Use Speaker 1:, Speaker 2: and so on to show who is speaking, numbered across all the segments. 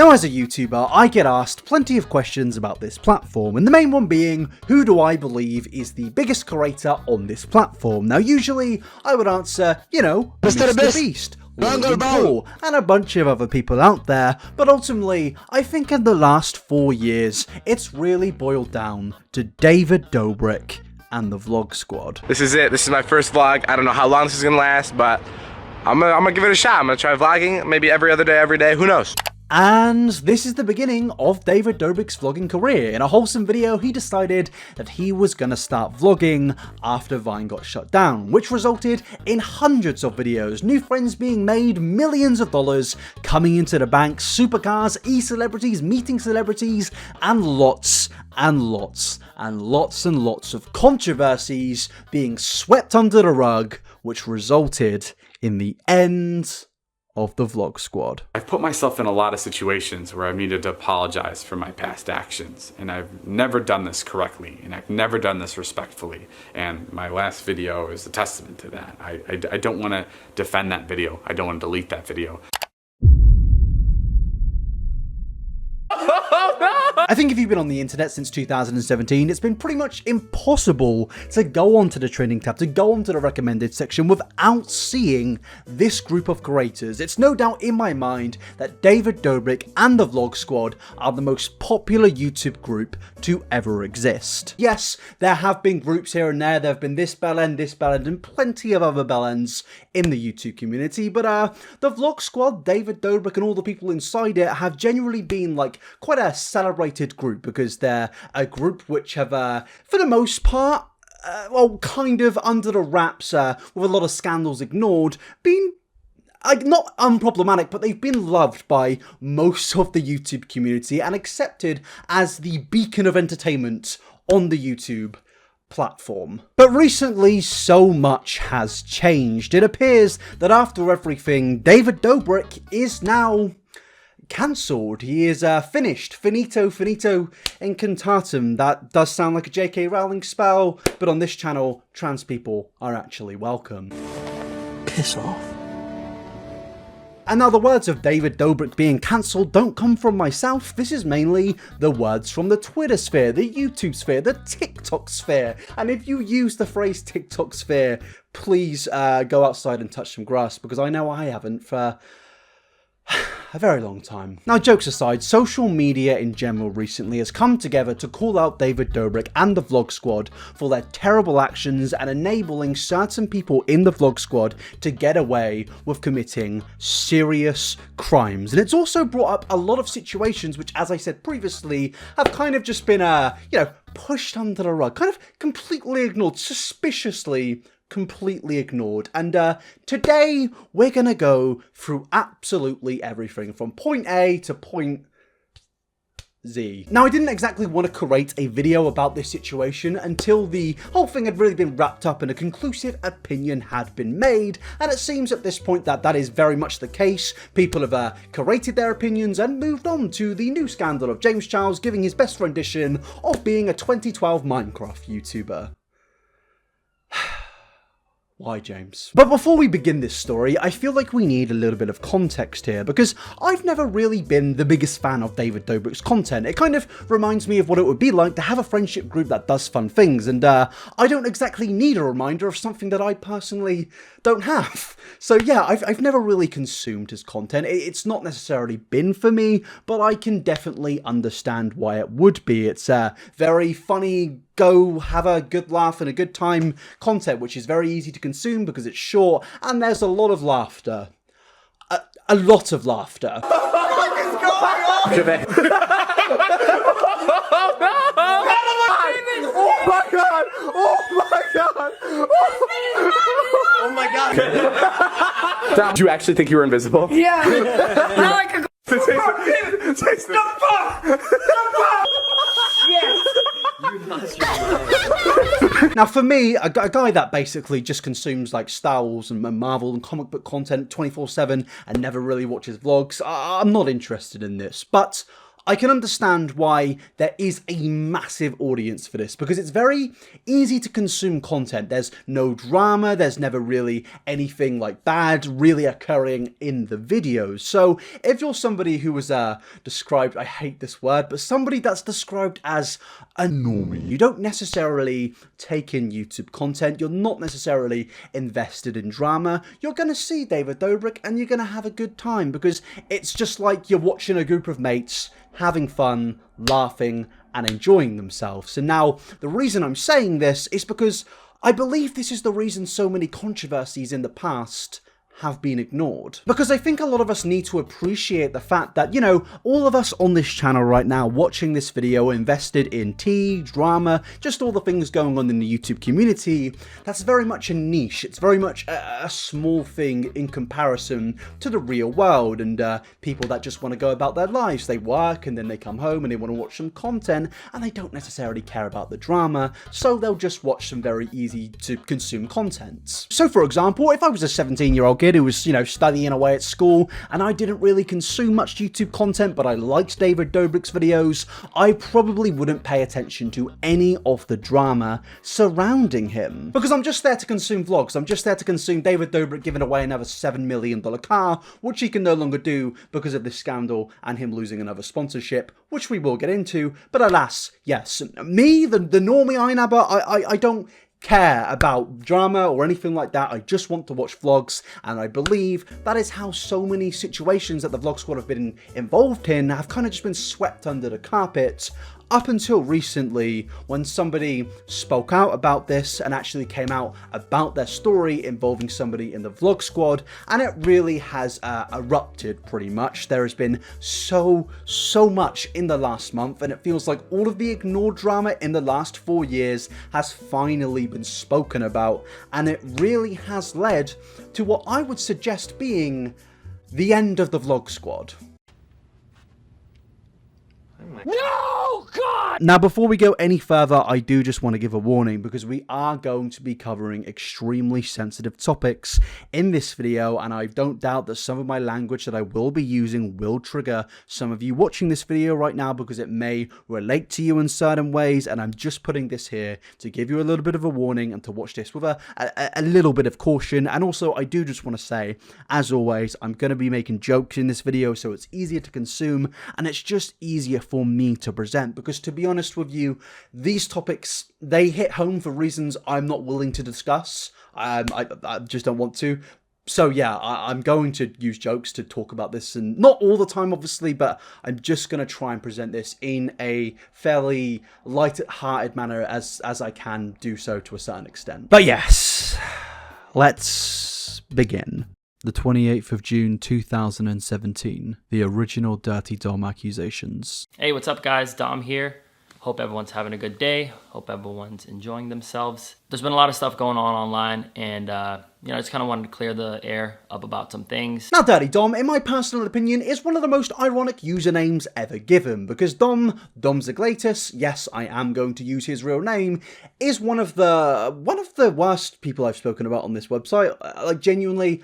Speaker 1: Now, as a YouTuber, I get asked plenty of questions about this platform, and the main one being, who do I believe is the biggest creator on this platform? Now, usually, I would answer, you know, Mr. Beast, Logan Paul, and a bunch of other people out there, but ultimately, I think in the last 4 years, it's really boiled down to David Dobrik and the Vlog Squad.
Speaker 2: This is it. This is my first vlog. I don't know how long this is gonna last, but I'm gonna give it a shot. I'm gonna try vlogging maybe every other day, every day. Who knows?
Speaker 1: And this is the beginning of David Dobrik's vlogging career. In a wholesome video, he decided that he was gonna start vlogging after Vine got shut down, which resulted in hundreds of videos, new friends being made, millions of dollars coming into the bank, supercars, e-celebrities, meeting celebrities, and lots and lots and lots and lots of controversies being swept under the rug, which resulted in the end of the Vlog Squad.
Speaker 3: I've put myself in a lot of situations where I've needed to apologize for my past actions, and I've never done this correctly, and I've never done this respectfully, and my last video is a testament to that. I don't want to defend that video. I don't want to delete that video.
Speaker 1: I think if you've been on the internet since 2017, it's been pretty much impossible to go onto the trending tab, to go onto the recommended section without seeing this group of creators. It's no doubt in my mind that David Dobrik and the Vlog Squad are the most popular YouTube group to ever exist. Yes, there have been groups here and there have been this bellend, and plenty of other bellends in the YouTube community, but the Vlog Squad, David Dobrik and all the people inside it have genuinely been like quite a celebrated group, because they're a group which have, for the most part, well, kind of under the wraps, with a lot of scandals ignored, been not unproblematic, but they've been loved by most of the YouTube community and accepted as the beacon of entertainment on the YouTube platform. But recently, so much has changed. It appears that after everything, David Dobrik is now cancelled. He is finished. Finito incantatum. That does sound like a J.K. Rowling spell, but on this channel, trans people are actually welcome.
Speaker 4: Piss off.
Speaker 1: And now the words of David Dobrik being cancelled don't come from myself. This is mainly the words from the Twitter sphere, the YouTube sphere, the TikTok sphere. And if you use the phrase TikTok sphere, please go outside and touch some grass, because I know I haven't for a very long time. Now, jokes aside, social media in general recently has come together to call out David Dobrik and the Vlog Squad for their terrible actions and enabling certain people in the Vlog Squad to get away with committing serious crimes. And it's also brought up a lot of situations which, as I said previously, have kind of just been, you know, pushed under the rug, kind of completely ignored, suspiciously completely ignored. And today we're gonna go through absolutely everything from point A to point Z. Now, I didn't exactly want to create a video about this situation until the whole thing had really been wrapped up and a conclusive opinion had been made, and it seems at this point that that is very much the case. People have created their opinions and moved on to the new scandal of James Charles giving his best rendition of being a 2012 Minecraft YouTuber. Why, James? But before we begin this story, I feel like we need a little bit of context here, because I've never really been the biggest fan of David Dobrik's content. It kind of reminds me of what it would be like to have a friendship group that does fun things, and I don't exactly need a reminder of something that I personally don't have. So yeah, I've never really consumed his content. It's not necessarily been for me, but I can definitely understand why it would be. It's very funny, go have a good laugh and a good time content, which is very easy to consume because it's short and there's a lot of laughter. A lot of laughter.
Speaker 2: What is going on? Oh my god! Oh my god!
Speaker 4: Oh my god.
Speaker 2: Dom, do you actually think you were invisible?
Speaker 4: Yeah. Now I can go.
Speaker 2: Taste it.
Speaker 4: Yes.
Speaker 1: Now, for me, a guy that basically just consumes like Star Wars and Marvel and comic book content 24/7 and never really watches vlogs, I'm not interested in this. But I can understand why there is a massive audience for this, because it's very easy to consume content. There's no drama, there's never really anything like bad really occurring in the videos. So if you're somebody who was described, I hate this word, but somebody that's described as a normie, you don't necessarily take in YouTube content, you're not necessarily invested in drama, you're going to see David Dobrik and you're going to have a good time, because it's just like you're watching a group of mates having fun, laughing, and enjoying themselves. And now, the reason I'm saying this is because I believe this is the reason so many controversies in the past have been ignored. Because I think a lot of us need to appreciate the fact that, you know, all of us on this channel right now watching this video invested in tea, drama, just all the things going on in the YouTube community. That's very much a niche. It's very much a small thing in comparison to the real world, and people that just want to go about their lives. They work and then they come home and they want to watch some content and they don't necessarily care about the drama, so they'll just watch some very easy to consume content. So for example, if I was a 17-year-old kid who was, you know, studying away at school and I didn't really consume much YouTube content, but I liked David Dobrik's videos, I probably wouldn't pay attention to any of the drama surrounding him. Because I'm just there to consume vlogs. I'm just there to consume David Dobrik giving away another $7 million car, which he can no longer do because of this scandal and him losing another sponsorship, which we will get into. But alas, yes, me, the normie Einabber, I don't care about drama or anything like that. I just want to watch vlogs, and I believe that is how so many situations that the Vlog Squad have been involved in have kind of just been swept under the carpet, up until recently when somebody spoke out about this and actually came out about their story involving somebody in the Vlog Squad, and it really has erupted pretty much. There has been so much in the last month, and it feels like all of the ignored drama in the last 4 years has finally been spoken about, and it really has led to what I would suggest being the end of the Vlog Squad.
Speaker 4: No, God!
Speaker 1: Now, before we go any further, I do just want to give a warning, because we are going to be covering extremely sensitive topics in this video, and I don't doubt that some of my language that I will be using will trigger some of you watching this video right now, because it may relate to you in certain ways, and I'm just putting this here to give you a little bit of a warning and to watch this with a little bit of caution. And also, I do just want to say, as always, I'm going to be making jokes in this video, so it's easier to consume, and it's just easier for me to present, because to be honest with you, these topics, they hit home for reasons I'm not willing to discuss. I just don't want to. So yeah, I'm going to use jokes to talk about this, and not all the time obviously, but I'm just going to try and present this in a fairly light-hearted manner as I can do so to a certain extent. But yes, let's begin. The 28th of June 2017, the original Durte Dom accusations.
Speaker 5: Hey, what's up guys? Dom here. Hope everyone's having a good day. Hope everyone's enjoying themselves. There's been a lot of stuff going on online, and you know, I just kind of wanted to clear the air up about some things.
Speaker 1: Now, Durte Dom, in my personal opinion, is one of the most ironic usernames ever given, because Dom Zeglaitis, yes, I am going to use his real name, is one of the worst people I've spoken about on this website. Like, genuinely,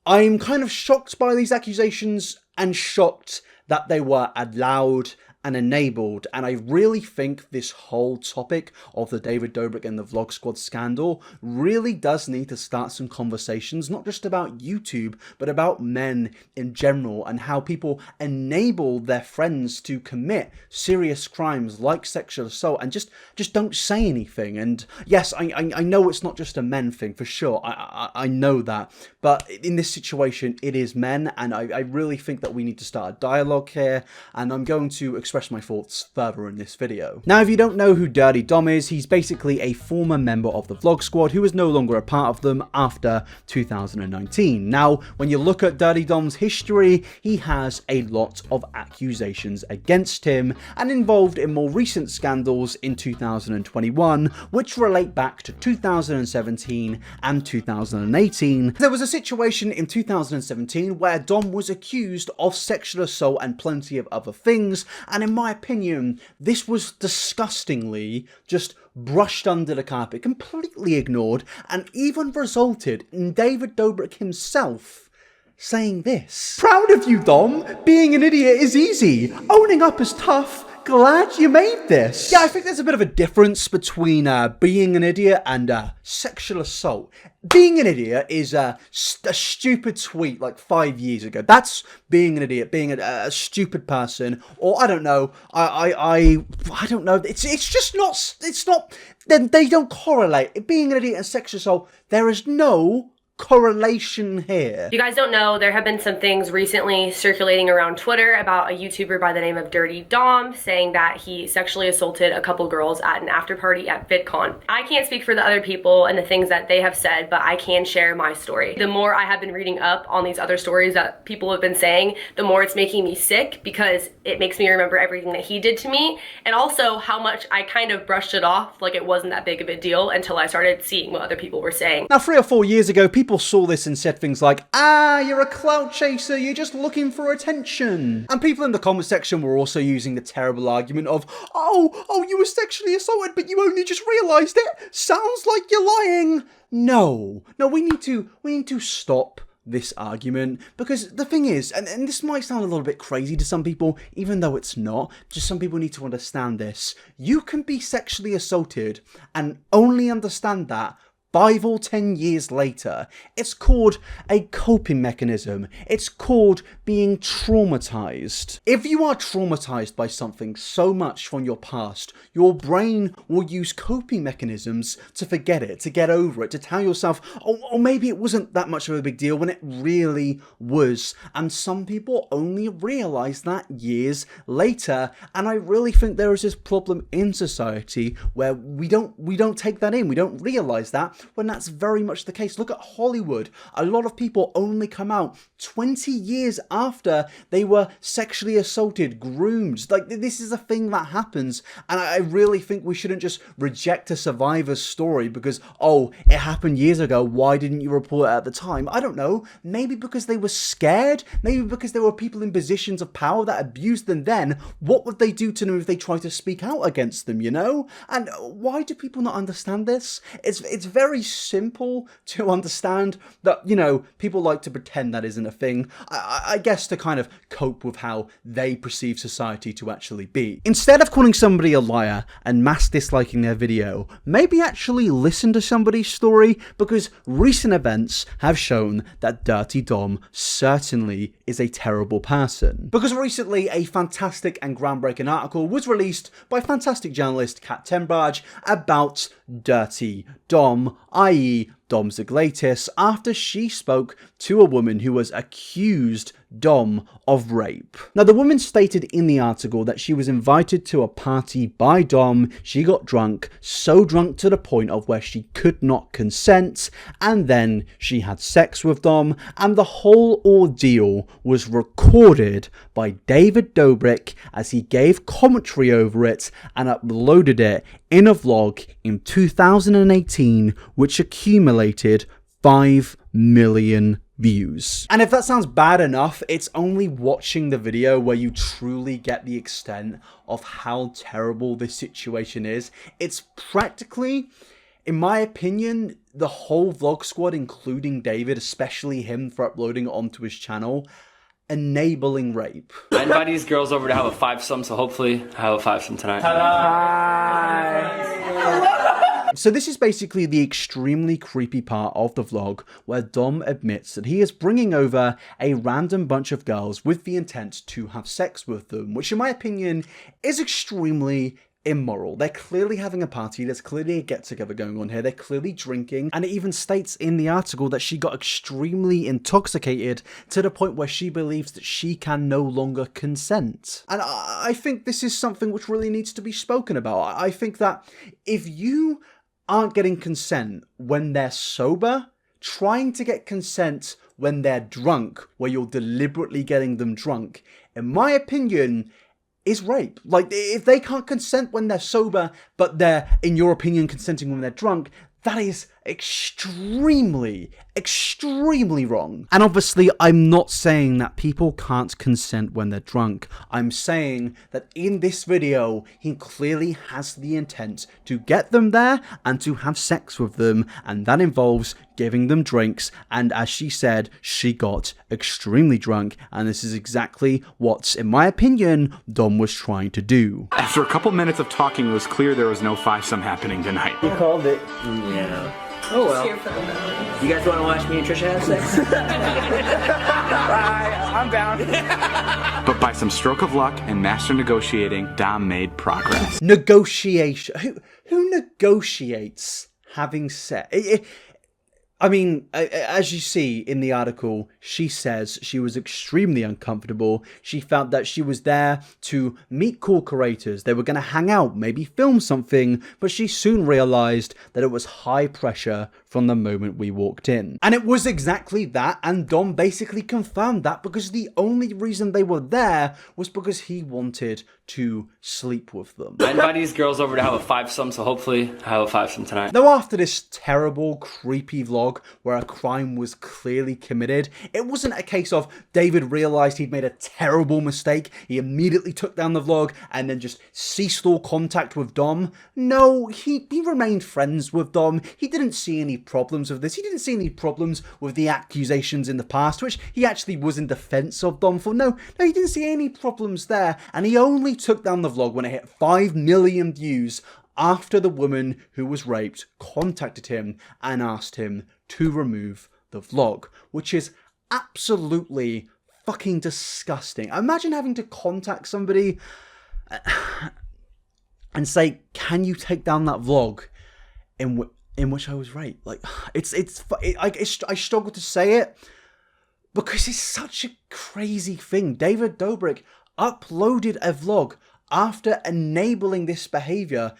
Speaker 1: I'm kind of shocked by these accusations, and shocked that they were allowed and enabled, and I really think this whole topic of the David Dobrik and the Vlog Squad scandal really does need to start some conversations, not just about YouTube, but about men in general, and how people enable their friends to commit serious crimes like sexual assault and just don't say anything. And yes, I know it's not just a men thing, for sure, I know that, but in this situation it is men, and I really think that we need to start a dialogue here, and I'm going to express my thoughts further in this video. Now, if you don't know who Durte Dom is, he's basically a former member of the Vlog Squad who is no longer a part of them after 2019. Now, when you look at Durte Dom's history, he has a lot of accusations against him, and involved in more recent scandals in 2021, which relate back to 2017 and 2018. There was a situation in 2017 where Dom was accused of sexual assault and plenty of other things, and in my opinion, this was disgustingly just brushed under the carpet, completely ignored, and even resulted in David Dobrik himself saying this. Proud of you, Dom. Being an idiot is easy. Owning up is tough. Glad you made this. Yeah, I think there's a bit of a difference between being an idiot and sexual assault. Being an idiot is a stupid tweet like 5 years ago. That's being an idiot, being a stupid person, or I don't know. I don't know. It's just not. It's not. Then they don't correlate. Being an idiot and sexual assault, there is no correlation here.
Speaker 6: If you guys don't know, there have been some things recently circulating around Twitter about a YouTuber by the name of Durte Dom saying that he sexually assaulted a couple girls at an after party at VidCon. I can't speak for the other people and the things that they have said, but I can share my story. The more I have been reading up on these other stories that people have been saying, the more it's making me sick because it makes me remember everything that he did to me, and also how much I kind of brushed it off like it wasn't that big of a deal until I started seeing what other people were saying.
Speaker 1: Now, 3 or 4 years ago, people saw this and said things like, you're a clout chaser, you're just looking for attention. And people in the comment section were also using the terrible argument of, oh, you were sexually assaulted, but you only just realised it. Sounds like you're lying. No, we need to stop this argument, because the thing is, and this might sound a little bit crazy to some people, even though it's not, just some people need to understand this. You can be sexually assaulted and only understand that 5 or 10 years later. It's called a coping mechanism. It's called being traumatized. If you are traumatized by something so much from your past, your brain will use coping mechanisms to forget it, to get over it, to tell yourself, oh, maybe it wasn't that much of a big deal when it really was. And some people only realize that years later. And I really think there is this problem in society where we don't take that in. We don't realize that, when that's very much the case. Look at Hollywood. A lot of people only come out 20 years after they were sexually assaulted, groomed. Like, this is a thing that happens, and I really think we shouldn't just reject a survivor's story because, oh, it happened years ago, why didn't you report it at the time? I don't know. Maybe because they were scared? Maybe because there were people in positions of power that abused them then. What would they do to them if they tried to speak out against them, you know? And why do people not understand this? It's very simple to understand that, you know, people like to pretend that isn't a thing, I guess to kind of cope with how they perceive society to actually be. Instead of calling somebody a liar and mass disliking their video, maybe actually listen to somebody's story, because recent events have shown that Durte Dom certainly is a terrible person. Because recently a fantastic and groundbreaking article was released by fantastic journalist Tenbarge about Durte Dom, i.e. Dom Zeglaitis, after she spoke to a woman who was accused Dom of rape. Now, the woman stated in the article that she was invited to a party by Dom, she got drunk, so drunk to the point of where she could not consent, and then she had sex with Dom, and the whole ordeal was recorded by David Dobrik as he gave commentary over it and uploaded it in a vlog in 2018, which accumulated 5 million views. And if that sounds bad enough, it's only watching the video where you truly get the extent of how terrible this situation is. It's practically, in my opinion, the whole vlog squad, including David, especially him for uploading it onto his channel, enabling rape.
Speaker 7: I invited these girls over to have a fivesome, so hopefully I have a fivesome tonight.
Speaker 1: So this is basically the extremely creepy part of the vlog where Dom admits that he is bringing over a random bunch of girls with the intent to have sex with them, which in my opinion is extremely immoral. They're clearly having a party, there's clearly a get-together going on here, they're clearly drinking, and it even states in the article that she got extremely intoxicated to the point where she believes that she can no longer consent. And I think this is something which really needs to be spoken about. I think that if you aren't getting consent when they're sober, trying to get consent when they're drunk, where you're deliberately getting them drunk, in my opinion, is rape. Like, if they can't consent when they're sober, but they're, in your opinion, consenting when they're drunk, that is extremely wrong. And obviously, I'm not saying that people can't consent when they're drunk. I'm saying that in this video, he clearly has the intent to get them there and to have sex with them, and that involves giving them drinks, and as she said, she got extremely drunk, and this is exactly what, in my opinion, Dom was trying to do.
Speaker 3: After a couple minutes of talking, it was clear there was no fivesome happening tonight.
Speaker 4: You called it. Yeah. Oh well. You guys want to watch me and Trisha have sex?
Speaker 3: I'm down. But by some stroke of luck and master negotiating, Dom made progress.
Speaker 1: Negotiation. Who negotiates having sex? I mean, as you see in the article, she says she was extremely uncomfortable. She felt that she was there to meet cool curators. They were going to hang out, maybe film something, but she soon realized that it was high pressure from the moment we walked in. And it was exactly that, and Dom basically confirmed that, because the only reason they were there was because he wanted to sleep with them.
Speaker 7: I invited these girls over to have a fivesome, so hopefully I have a fivesome tonight.
Speaker 1: Though after this terrible, creepy vlog where a crime was clearly committed, it wasn't a case of David realized he'd made a terrible mistake, he immediately took down the vlog and then just ceased all contact with Dom. No, he remained friends with Dom. He didn't see any problems with this. He didn't see any problems with the accusations in the past, which he actually was in defense of Dom for. No, he didn't see any problems there, and he only took down the vlog when it hit 5 million views after the woman who was raped contacted him and asked him to remove the vlog, which is absolutely fucking disgusting. Imagine having to contact somebody and say, can you take down that vlog in which I was raped? Like, I struggle to say it because it's such a crazy thing. David Dobrik uploaded a vlog after enabling this behavior,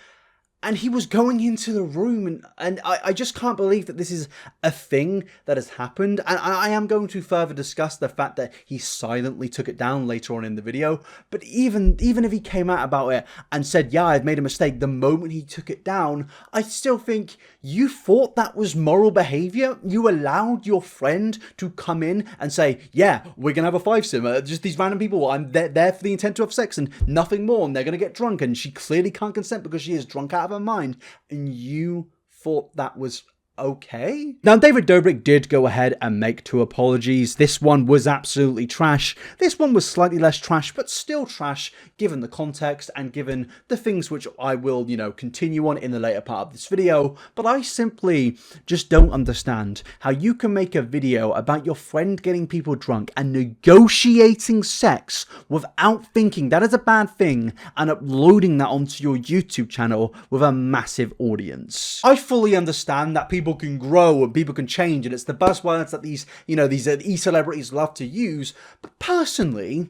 Speaker 1: and he was going into the room, and I just can't believe that this is a thing that has happened. And I am going to further discuss the fact that he silently took it down later on in the video. But even if he came out about it and said, yeah, I've made a mistake, the moment he took it down, I still think you thought that was moral behavior. You allowed your friend to come in and say, yeah, we're going to have a fivesome. Just these random people, I'm there for the intent to have sex and nothing more, and they're going to get drunk, and she clearly can't consent because she is drunk out of her mind, and you thought that was okay? Now, David Dobrik did go ahead and make 2 apologies. This one was absolutely trash. This one was slightly less trash, but still trash, given the context and given the things which I will, continue on in the later part of this video. But I simply just don't understand how you can make a video about your friend getting people drunk and negotiating sex without thinking that is a bad thing and uploading that onto your YouTube channel with a massive audience. I fully understand that people can grow and people can change, and it's the buzzwords that these e-celebrities love to use. But personally,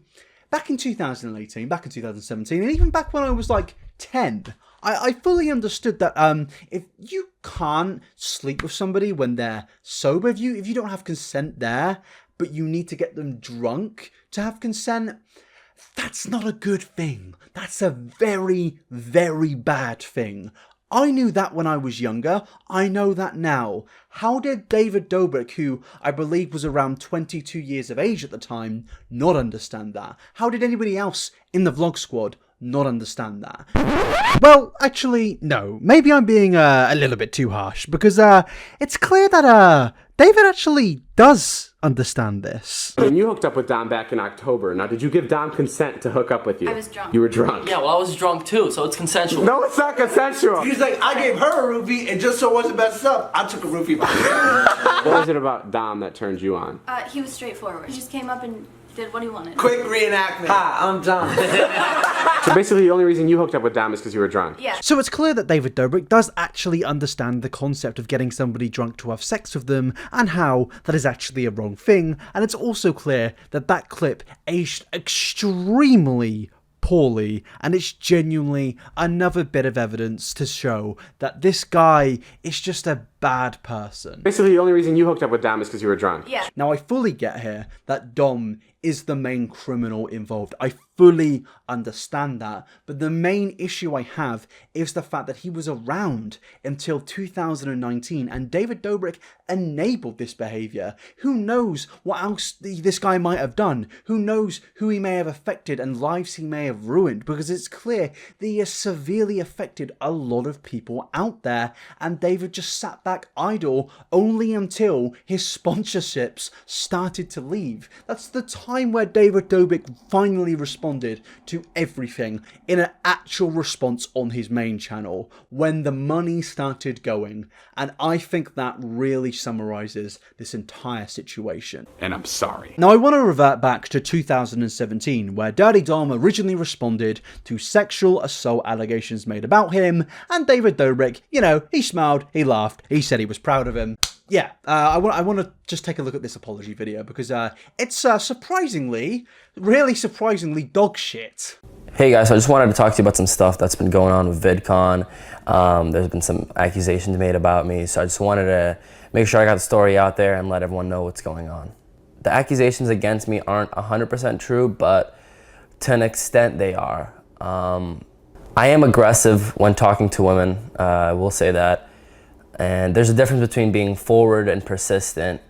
Speaker 1: back in 2018, back in 2017, and even back when I was like 10, I fully understood that if you can't sleep with somebody when they're sober, if you don't have consent there, but you need to get them drunk to have consent, that's not a good thing. That's a very, very bad thing. I knew that when I was younger. I know that now. How did David Dobrik, who I believe was around 22 years of age at the time, not understand that? How did anybody else in the vlog squad not understand that? Well, actually, no. Maybe I'm being a little bit too harsh, because it's clear that David actually does understand this.
Speaker 2: When you hooked up with Dom back in October, now did you give Dom consent to hook up with you?
Speaker 8: I was drunk.
Speaker 2: You were drunk.
Speaker 7: Yeah, well, I was drunk too, so it's consensual.
Speaker 2: No, it's not consensual.
Speaker 9: He's like, I gave her a roofie, and just so it wasn't messed up, I took a roofie myself.
Speaker 2: What was it about Dom that turned you on?
Speaker 8: He was straightforward. He just came up and did what he wanted.
Speaker 9: Quick reenactment. Hi, I'm Dom.
Speaker 2: So basically the only reason you hooked up with Dom is because you were drunk?
Speaker 8: Yeah.
Speaker 1: So it's clear that David Dobrik does actually understand the concept of getting somebody drunk to have sex with them, and how that is actually a wrong thing, and it's also clear that that clip aged extremely poorly, and it's genuinely another bit of evidence to show that this guy is just a bad person.
Speaker 2: Basically, the only reason you hooked up with Dom is because you were drunk.
Speaker 8: Yeah.
Speaker 1: Now, I fully get here that Dom is the main criminal involved. I fully understand that. But the main issue I have is the fact that he was around until 2019 and David Dobrik enabled this behavior. Who knows what else this guy might have done? Who knows who he may have affected and lives he may have ruined? Because it's clear that he has severely affected a lot of people out there, and David just sat back idle only until his sponsorships started to leave. That's the time where David Dobrik finally responded to everything in an actual response on his main channel, when the money started going. And I think that really summarizes this entire situation.
Speaker 3: And I'm sorry.
Speaker 1: Now, I want to revert back to 2017, where Durte Dom originally responded to sexual assault allegations made about him, and David Dobrik, you know, he smiled, he laughed, he said he was proud of him. Yeah, I want to just take a look at this apology video, because it's surprisingly, really surprisingly dog shit.
Speaker 7: Hey guys, so I just wanted to talk to you about some stuff that's been going on with VidCon. There's been some accusations made about me, so I just wanted to make sure I got the story out there and let everyone know what's going on. The accusations against me aren't 100% true, but to an extent they are. I am aggressive when talking to women, I will say that. And there's a difference between being forward and persistent,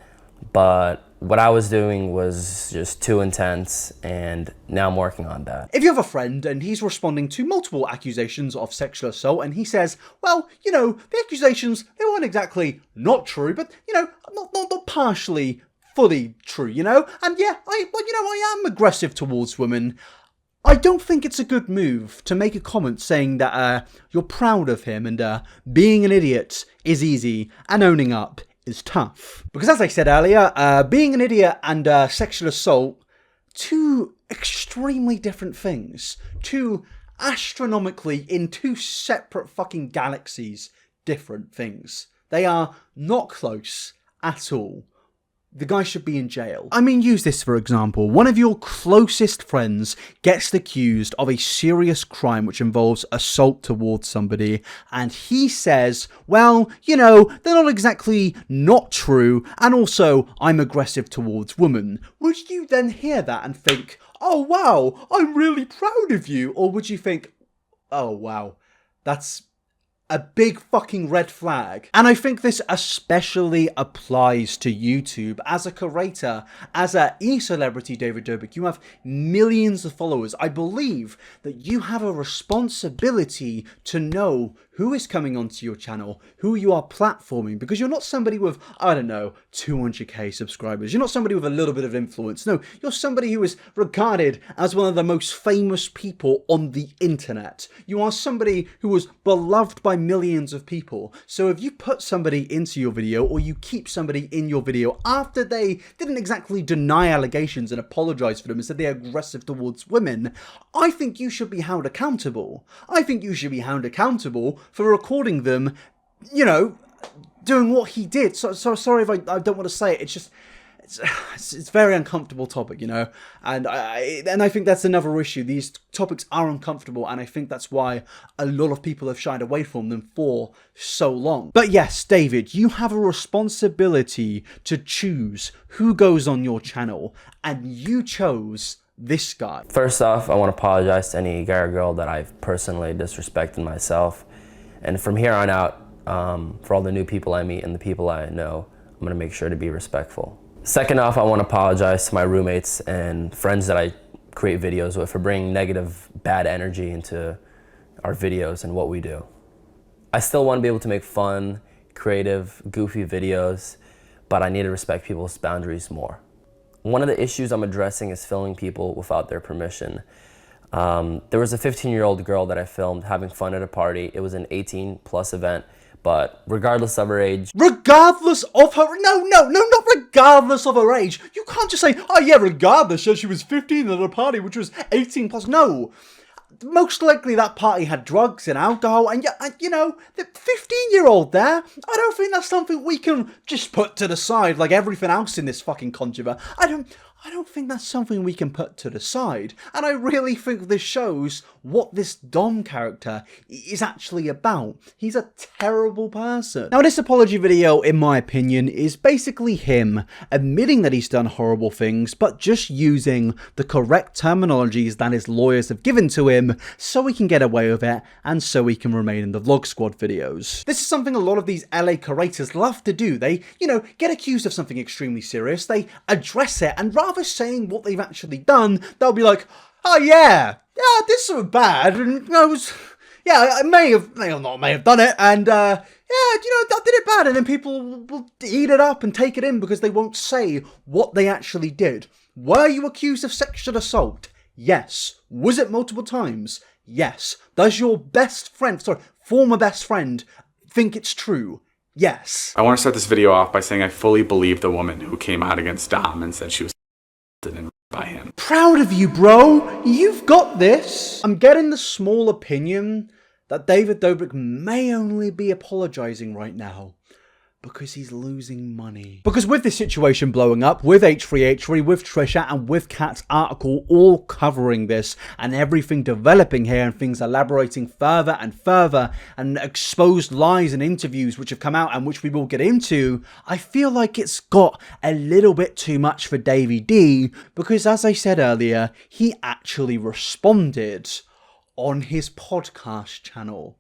Speaker 7: but what I was doing was just too intense, and now I'm working on that.
Speaker 1: If you have a friend and he's responding to multiple accusations of sexual assault and he says, well, you know, the accusations, they weren't exactly not true, but, you know, not partially fully true, you know? And yeah, I am aggressive towards women. I don't think it's a good move to make a comment saying that you're proud of him and being an idiot is easy and owning up is tough. Because as I said earlier, being an idiot and sexual assault, two extremely different things. Two astronomically, in two separate fucking galaxies, different things. They are not close at all. The guy should be in jail. I mean, use this for example. One of your closest friends gets accused of a serious crime which involves assault towards somebody, and he says, well, you know, they're not exactly not true, and also, I'm aggressive towards women. Would you then hear that and think, oh wow, I'm really proud of you? Or would you think, oh wow, that's a big fucking red flag? And I think this especially applies to YouTube. As a creator, as a e-celebrity, David Dobrik, you have millions of followers. I believe that you have a responsibility to know who is coming onto your channel, who you are platforming, because you're not somebody with, I don't know, 200k subscribers. You're not somebody with a little bit of influence. No, you're somebody who is regarded as one of the most famous people on the internet. You are somebody who was beloved by millions of people. So if you put somebody into your video, or you keep somebody in your video after they didn't exactly deny allegations and apologize for them and said they're aggressive towards women, I think you should be held accountable. I think you should be held accountable for recording them, you know, doing what he did. So sorry if I don't want to say it. It's just, it's a very uncomfortable topic, you know, and I think that's another issue. These topics are uncomfortable, and I think that's why a lot of people have shied away from them for so long. But yes, David, you have a responsibility to choose who goes on your channel, and you chose this guy.
Speaker 7: First off, I want to apologize to any guy or girl that I've personally disrespected myself. And from here on out, for all the new people I meet and the people I know, I'm going to make sure to be respectful. Second off, I want to apologize to my roommates and friends that I create videos with for bringing negative, bad energy into our videos and what we do. I still want to be able to make fun, creative, goofy videos, but I need to respect people's boundaries more. One of the issues I'm addressing is filming people without their permission. There was a 15-year-old girl that I filmed having fun at a party. It was an 18+ event, but regardless of her age...
Speaker 1: Regardless of her... No, not regardless of her age. You can't just say, oh yeah, regardless, she was 15 at a party which was 18+. No. Most likely that party had drugs and alcohol, and you know, the 15-year-old there, I don't think that's something we can just put to the side like everything else in this fucking controversy. I don't think that's something we can put to the side. And I really think this shows what this Dom character is actually about. He's a terrible person. Now, this apology video, in my opinion, is basically him admitting that he's done horrible things, but just using the correct terminologies that his lawyers have given to him so he can get away with it and so he can remain in the Vlog Squad videos. This is something a lot of these LA curators love to do. They, get accused of something extremely serious, they address it, and rather saying what they've actually done, they'll be like, oh yeah, this was bad, and I may have done it, and I did it bad, and then people will eat it up and take it in because they won't say what they actually did. Were you accused of sexual assault? Yes. Was it multiple times? Yes. Does your former best friend, think it's true? Yes.
Speaker 3: I want to start this video off by saying I fully believe the woman who came out against Dom and said she was by him.
Speaker 1: Proud of you, bro. You've got this. I'm getting the small opinion that David Dobrik may only be apologizing right now because he's losing money. Because with this situation blowing up, with H3H3, with Trisha, and with Kat's article all covering this, and everything developing here, and things elaborating further and further, and exposed lies and interviews which have come out and which we will get into, I feel like it's got a little bit too much for Davey D, because as I said earlier, he actually responded on his podcast channel.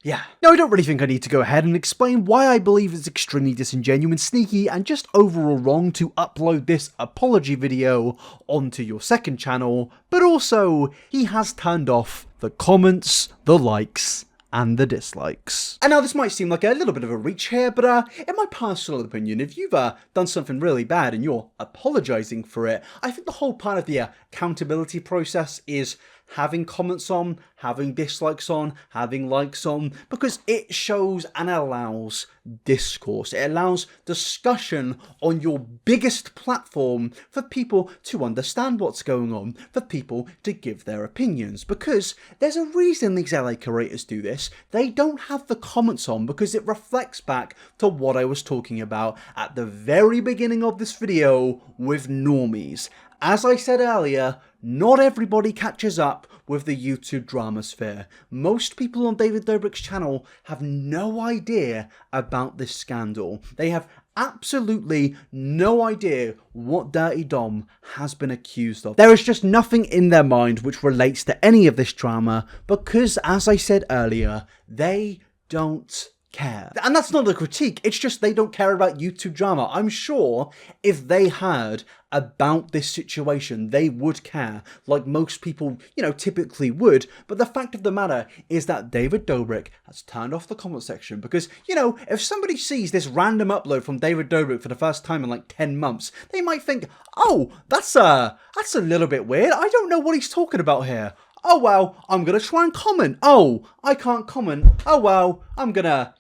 Speaker 1: Yeah. Now, I don't really think I need to go ahead and explain why I believe it's extremely disingenuous, sneaky, and just overall wrong to upload this apology video onto your second channel, but also, he has turned off the comments, the likes, and the dislikes. And now this might seem like a little bit of a reach here, but in my personal opinion, if you've done something really bad and you're apologizing for it, I think the whole part of the accountability process is having comments on, having dislikes on, having likes on, because it shows and allows discourse. It allows discussion on your biggest platform for people to understand what's going on, for people to give their opinions, because there's a reason these LA curators do this. They don't have the comments on because it reflects back to what I was talking about at the very beginning of this video with normies. As I said earlier, not everybody catches up with the YouTube drama sphere. Most people on David Dobrik's channel have no idea about this scandal. They have absolutely no idea what Durte Dom has been accused of. There is just nothing in their mind which relates to any of this drama because, as I said earlier, they don't care. And that's not a critique, it's just they don't care about YouTube drama. I'm sure if they heard about this situation, they would care, like most people, typically would. But the fact of the matter is that David Dobrik has turned off the comment section because, if somebody sees this random upload from David Dobrik for the first time in like 10 months, they might think, oh, that's a little bit weird. I don't know what he's talking about here. Oh, well, I'm going to try and comment. Oh, I can't comment. Oh, well, I'm going to,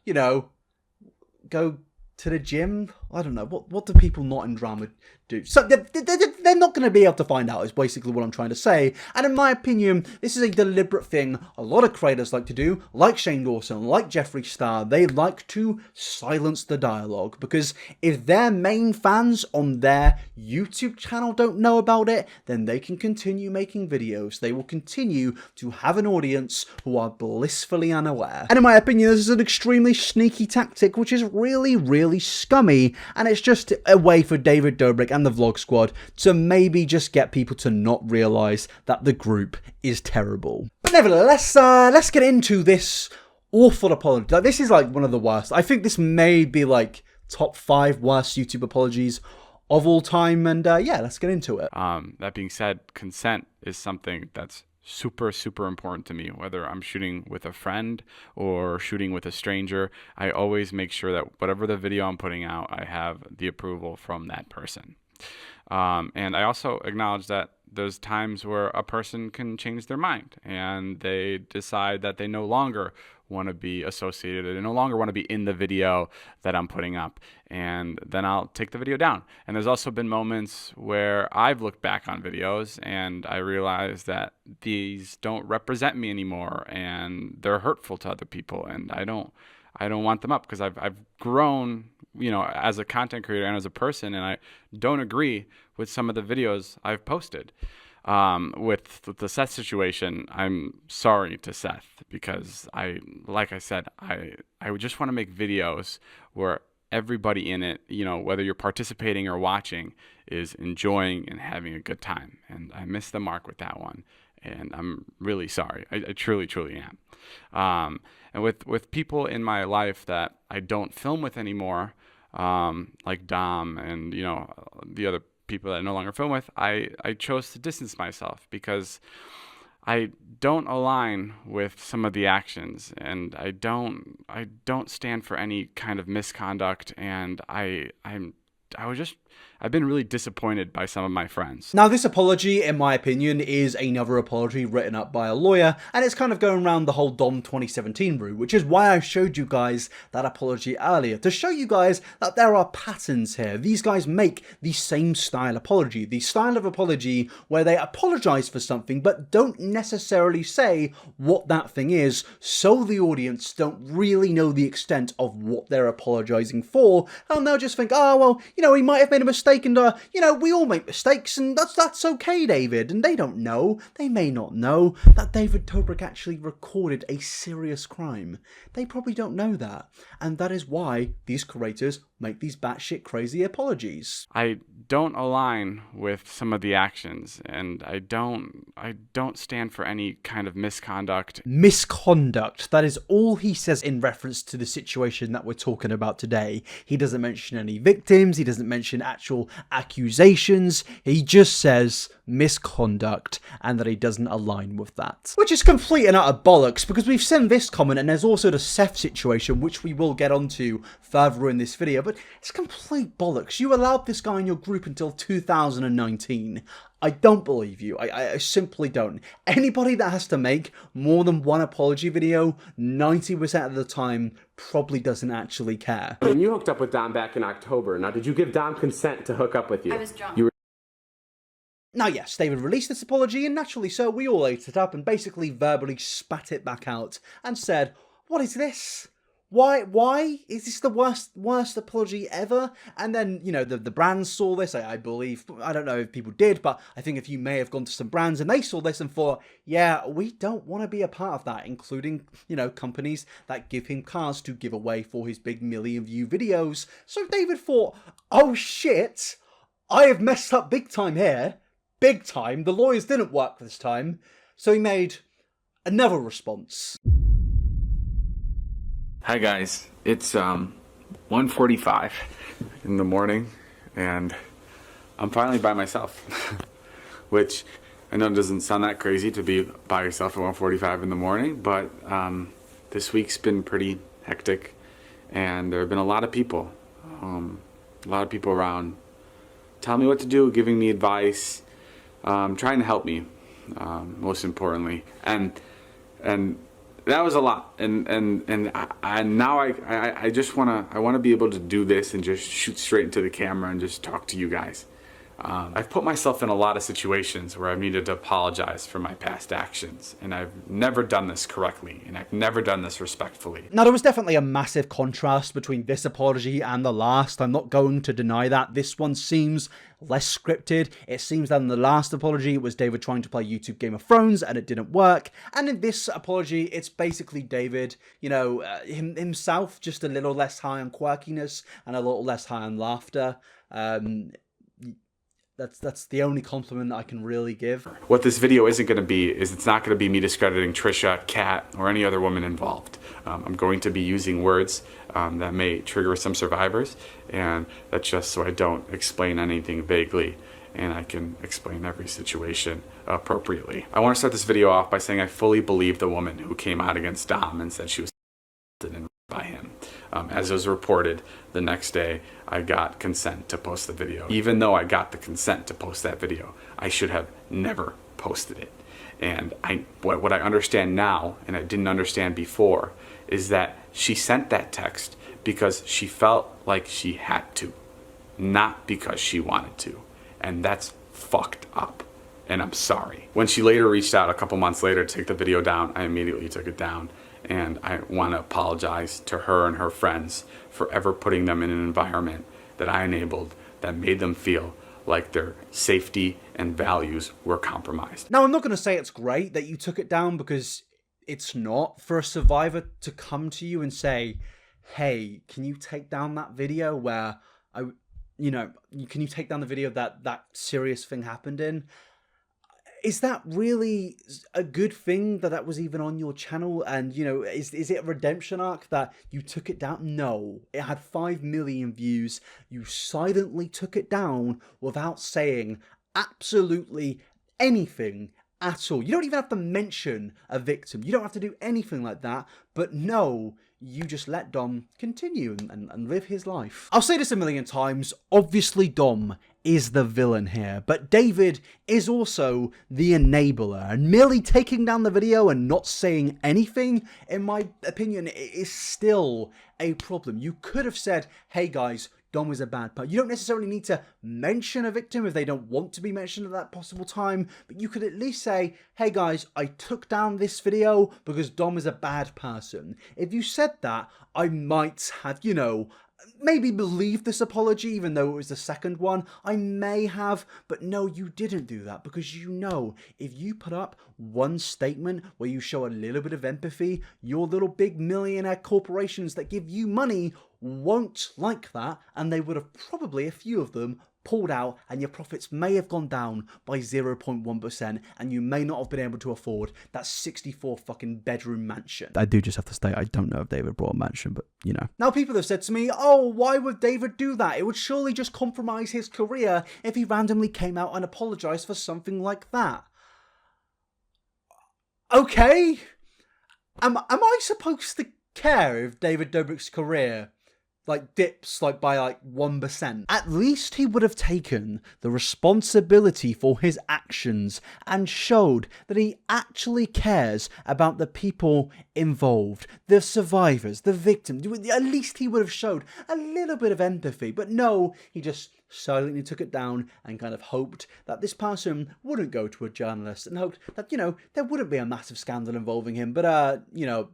Speaker 1: go to the gym. I don't know. What do people not in drama do? So they're not going to be able to find out is basically what I'm trying to say. And in my opinion, this is a deliberate thing a lot of creators like to do, like Shane Dawson, like Jeffree Star. They like to silence the dialogue because if their main fans on their YouTube channel don't know about it, then they can continue making videos. They will continue to have an audience who are blissfully unaware. And in my opinion, this is an extremely sneaky tactic, which is really, really scummy. And it's just a way for David Dobrik and the Vlog Squad to maybe just get people to not realise that the group is terrible. But nevertheless, let's get into this awful apology. Like, this is like one of the worst. I think this may be like top 5 worst YouTube apologies of all time. And yeah, let's get into it.
Speaker 3: That being said, consent is something that's super, super important to me. Whether I'm shooting with a friend or shooting with a stranger, I always make sure that whatever the video I'm putting out, I have the approval from that person. And I also acknowledge that there's times where a person can change their mind and they decide that they no longer want to be associated, they no longer want to be in the video that I'm putting up, and then I'll take the video down. And there's also been moments where I've looked back on videos and I realize that these don't represent me anymore and they're hurtful to other people, and I don't I don't want them up because I've grown, you know, as a content creator and as a person, and I don't agree with some of the videos I've posted. With the Seth situation, I'm sorry to Seth because like I said, I just want to make videos where everybody in it, you know, whether you're participating or watching, is enjoying and having a good time. And I missed the mark with that one. And I'm really sorry. I truly, truly am. And with people in my life that I don't film with anymore, like Dom and, you know, the other people that I no longer film with, I chose to distance myself because I don't align with some of the actions, and I don't stand for any kind of misconduct, and I've been really disappointed by some of my friends.
Speaker 1: Now, this apology, in my opinion, is another apology written up by a lawyer, and it's kind of going around the whole Dom 2017 route, which is why I showed you guys that apology earlier, to show you guys that there are patterns here. These guys make the same style apology, the style of apology where they apologize for something but don't necessarily say what that thing is, so the audience don't really know the extent of what they're apologizing for, and they'll just think, oh, well, you know, he might have made a mistake, and you know, we all make mistakes, and that's okay, David. And they don't know, they may not know, that David Dobrik actually recorded a serious crime. They probably don't know that, and that is why these creators make these batshit crazy apologies.
Speaker 3: I don't align with some of the actions, and I don't stand for any kind of misconduct.
Speaker 1: Misconduct, that is all he says in reference to the situation that we're talking about today. He doesn't mention any victims, he doesn't mention actual accusations, he just says misconduct and that he doesn't align with that. Which is complete and utter bollocks, because we've seen this comment, and there's also the Seth situation, which we will get onto further in this video, but it's complete bollocks. You allowed this guy in your group until 2019. I don't believe you. I simply don't. Anybody that has to make more than one apology video, 90% of the time, probably doesn't actually care.
Speaker 10: And you hooked up with Dom back in October. Now, did you give Dom consent to hook up with you?
Speaker 8: I was drunk.
Speaker 1: Now yes, David released this apology, and naturally so, we all ate it up and basically verbally spat it back out and said, what is this? Why is this the worst apology ever? And then, you know, the brands saw this, I believe. I don't know if people did, but I think if you may have gone to some brands and they saw this and thought, yeah, we don't want to be a part of that, including, you know, companies that give him cars to give away for his big million view videos. So David thought, oh shit, I have messed up big time here. Big time. The lawyers didn't work this time. So he made another response.
Speaker 3: Hi guys, it's 1:45 in the morning, and I'm finally by myself, which I know doesn't sound that crazy to be by yourself at 1:45 in the morning, but this week's been pretty hectic, and there have been a lot of people around telling me what to do, giving me advice, trying to help me, most importantly, and that was a lot, and now I just want to be able to do this and just shoot straight into the camera and just talk to you guys. I've put myself in a lot of situations where I've needed to apologize for my past actions, and I've never done this correctly, and I've never done this respectfully.
Speaker 1: Now, there was definitely a massive contrast between this apology and the last. I'm not going to deny that. This one seems less scripted. It seems that in the last apology, it was David trying to play YouTube Game of Thrones, and it didn't work. And in this apology, it's basically David, you know, himself, just a little less high on quirkiness and a little less high on laughter. That's the only compliment I can really give.
Speaker 3: What this video isn't going to be is it's not going to be me discrediting Trisha, Kat, or any other woman involved. I'm going to be using words that may trigger some survivors, and that's just so I don't explain anything vaguely and I can explain every situation appropriately. I want to start this video off by saying I fully believe the woman who came out against Dom and said she was by him. As was reported, the next day I got consent to post the video. Even though I got the consent to post that video, I should have never posted it. And what I understand now, and I didn't understand before, is that she sent that text because she felt like she had to, not because she wanted to. And that's fucked up. And I'm sorry. When she later reached out a couple months later to take the video down, I immediately took it down. And I want to apologize to her and her friends for ever putting them in an environment that I enabled that made them feel like their safety and values were compromised.
Speaker 1: Now, I'm not going to say it's great that you took it down, because it's not. For a survivor to come to you and say, hey, can you take down that video where can you take down the video that serious thing happened in? Is that really a good thing that was even on your channel? And, is it a redemption arc that you took it down? No. It had 5 million views. You silently took it down without saying absolutely anything at all. You don't even have to mention a victim. You don't have to do anything like that. But no, you just let Dom continue and live his life. I'll say this a million times. Obviously, Dom is the villain here, but David is also the enabler, and merely taking down the video and not saying anything, in my opinion, is still a problem. You could have said, hey guys, Dom is a bad person. You don't necessarily need to mention a victim if they don't want to be mentioned at that possible time, but you could at least say, hey guys, I took down this video because Dom is a bad person. If you said that, I might have, maybe believe this apology, even though it was the second one. I may have, but no, you didn't do that, because if you put up one statement where you show a little bit of empathy, your little big millionaire corporations that give you money won't like that, and they would have probably, a few of them, pulled out, and your profits may have gone down by 0.1%, and you may not have been able to afford that 64 fucking bedroom mansion. I do just have to state, I don't know if David bought a mansion, but Now, people have said to me, oh, why would David do that? It would surely just compromise his career if he randomly came out and apologized for something like that. Okay. Am I supposed to care if David Dobrik's career dips by 1%? At least he would have taken the responsibility for his actions and showed that he actually cares about the people involved, the survivors, the victims. At least he would have showed a little bit of empathy, but no, he just silently took it down and kind of hoped that this person wouldn't go to a journalist, and hoped that, there wouldn't be a massive scandal involving him. But,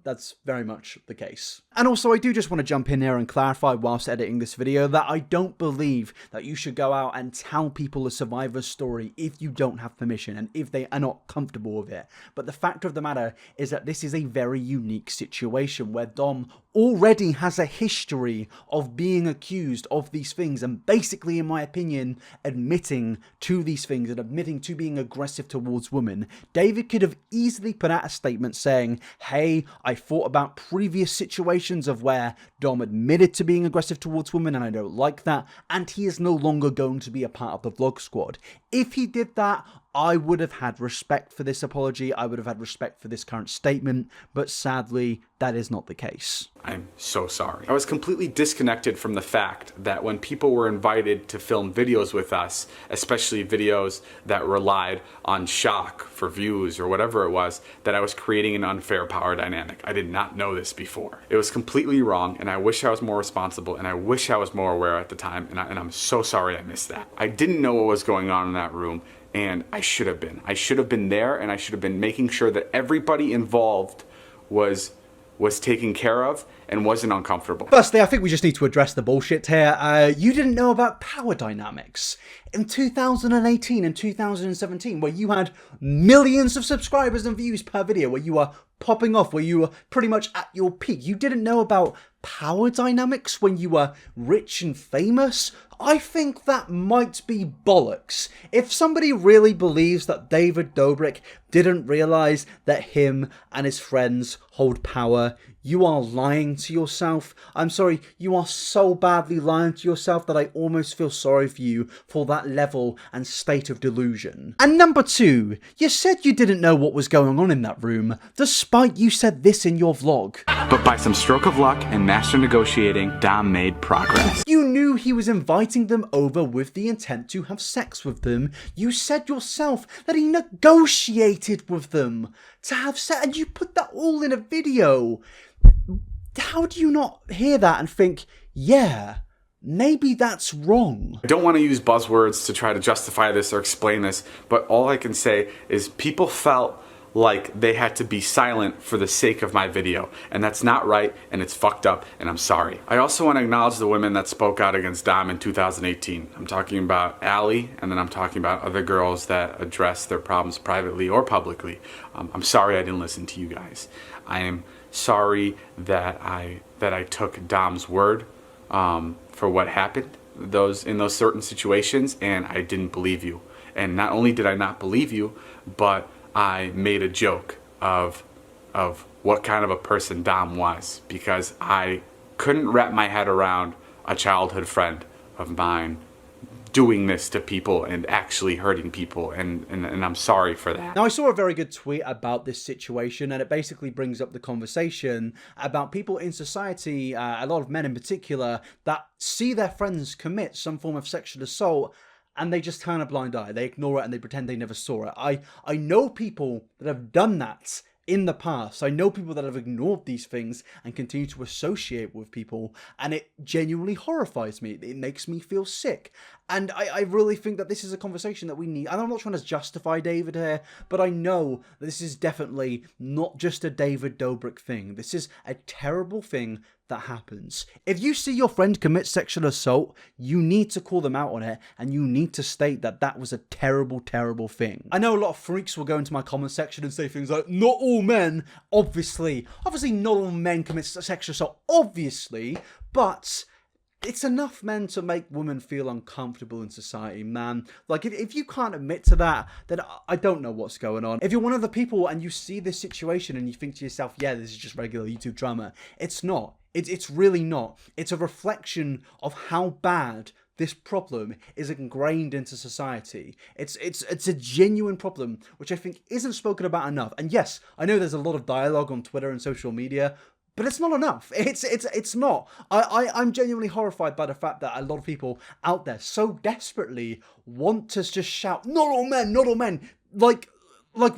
Speaker 1: that's very much the case. And also, I do just want to jump in here and clarify whilst editing this video that I don't believe that you should go out and tell people a survivor's story if you don't have permission and if they are not comfortable with it. But the fact of the matter is that this is a very unique situation where Dom already has a history of being accused of these things, and basically, in my opinion, admitting to these things and admitting to being aggressive towards women. David could have easily put out a statement saying, hey, I thought about previous situations of where Dom admitted to being aggressive towards women and I don't like that, and he is no longer going to be a part of the vlog squad. If he did that, I would have had respect for this apology. I would have had respect for this current statement, but sadly, that is not the case.
Speaker 3: I'm so sorry. I was completely disconnected from the fact that when people were invited to film videos with us, especially videos that relied on shock for views or whatever it was, that I was creating an unfair power dynamic. I did not know this before. It was completely wrong, and I wish I was more responsible, and I wish I was more aware at the time, and I'm so sorry I missed that. I didn't know what was going on in that room, and I should have been. I should have been there, and I should have been making sure that everybody involved was taken care of and wasn't uncomfortable.
Speaker 1: Firstly, I think we just need to address the bullshit here. You didn't know about power dynamics in 2018 and 2017, where you had millions of subscribers and views per video, where you were popping off, where you were pretty much at your peak. You didn't know about power dynamics when you were rich and famous? I think that might be bollocks. If somebody really believes that David Dobrik didn't realize that him and his friends hold power, you are lying to yourself. I'm sorry, you are so badly lying to yourself that I almost feel sorry for you for that level and state of delusion. And number two, you said you didn't know what was going on in that room, despite you said this in your vlog.
Speaker 3: But by some stroke of luck and master negotiating, Dom made progress.
Speaker 1: You knew he was inviting them over with the intent to have sex with them. You said yourself that he negotiated with them to have sex, and you put that all in a video. How do you not hear that and think, yeah, maybe that's wrong?
Speaker 3: I don't want to use buzzwords to try to justify this or explain this, but all I can say is people felt like they had to be silent for the sake of my video. And that's not right, and it's fucked up, and I'm sorry. I also want to acknowledge the women that spoke out against Dom in 2018. I'm talking about Allie, and then I'm talking about other girls that address their problems privately or publicly. I'm sorry I didn't listen to you guys. I am sorry that I took Dom's word for what happened in those certain situations, and I didn't believe you. And not only did I not believe you, but I made a joke of what kind of a person Dom was, because I couldn't wrap my head around a childhood friend of mine doing this to people and actually hurting people, and I'm sorry for that.
Speaker 1: Now, I saw a very good tweet about this situation, and it basically brings up the conversation about people in society, a lot of men in particular, that see their friends commit some form of sexual assault and they just turn a blind eye. They ignore it and they pretend they never saw it. I know people that have done that in the past. I know people that have ignored these things and continue to associate with people, and it genuinely horrifies me. It makes me feel sick. And I really think that this is a conversation that we need. And I'm not trying to justify David here, but I know that this is definitely not just a David Dobrik thing. This is a terrible thing that happens. If you see your friend commit sexual assault, you need to call them out on it, and you need to state that that was a terrible, terrible thing. I know a lot of freaks will go into my comment section and say things like, not all men, obviously not all men commit sexual assault, obviously, but it's enough men to make women feel uncomfortable in society, man. Like, if you can't admit to that, then I don't know what's going on. If you're one of the people and you see this situation and you think to yourself, yeah, this is just regular YouTube drama, it's not. It's really not. It's a reflection of how bad this problem is ingrained into society. It's a genuine problem, which I think isn't spoken about enough. And yes, I know there's a lot of dialogue on Twitter and social media, but it's not enough. It's not. I'm genuinely horrified by the fact that a lot of people out there so desperately want to just shout, not all men, not all men. Like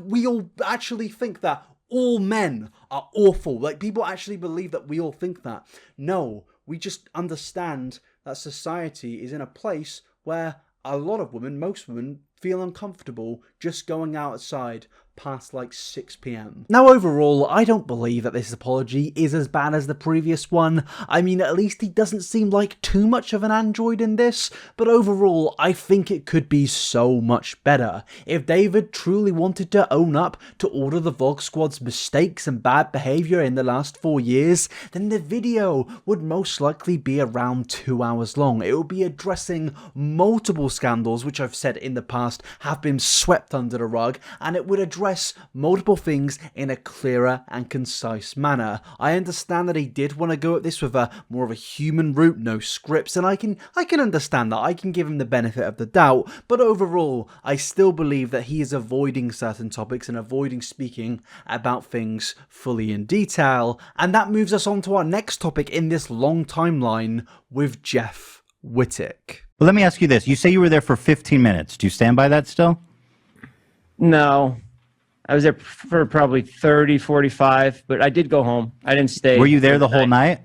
Speaker 1: we all actually think that all men are awful. Like, people actually believe that we all think that. No, we just understand that society is in a place where a lot of women, most women, feel uncomfortable just going outside past like 6 p.m. Now, overall, I don't believe that this apology is as bad as the previous one. I mean, at least he doesn't seem like too much of an android in this, but overall, I think it could be so much better. If David truly wanted to own up to all of the Vlog Squad's mistakes and bad behaviour in the last 4 years, then the video would most likely be around 2 hours long. It would be addressing multiple scandals, which I've said in the past have been swept under the rug, and it would address multiple things in a clearer and concise manner. I understand that he did want to go at this with a more of a human route, no scripts, and I can understand that. I can give him the benefit of the doubt, but overall, I still believe that he is avoiding certain topics and avoiding speaking about things fully in detail, and that moves us on to our next topic in this long timeline with Jeff Wittek.
Speaker 11: Well, let me ask you this. You say you were there for 15 minutes. Do you stand by that still?
Speaker 12: No. I was there for probably 30, 45, but I did go home. I didn't stay.
Speaker 11: Were you there the whole night?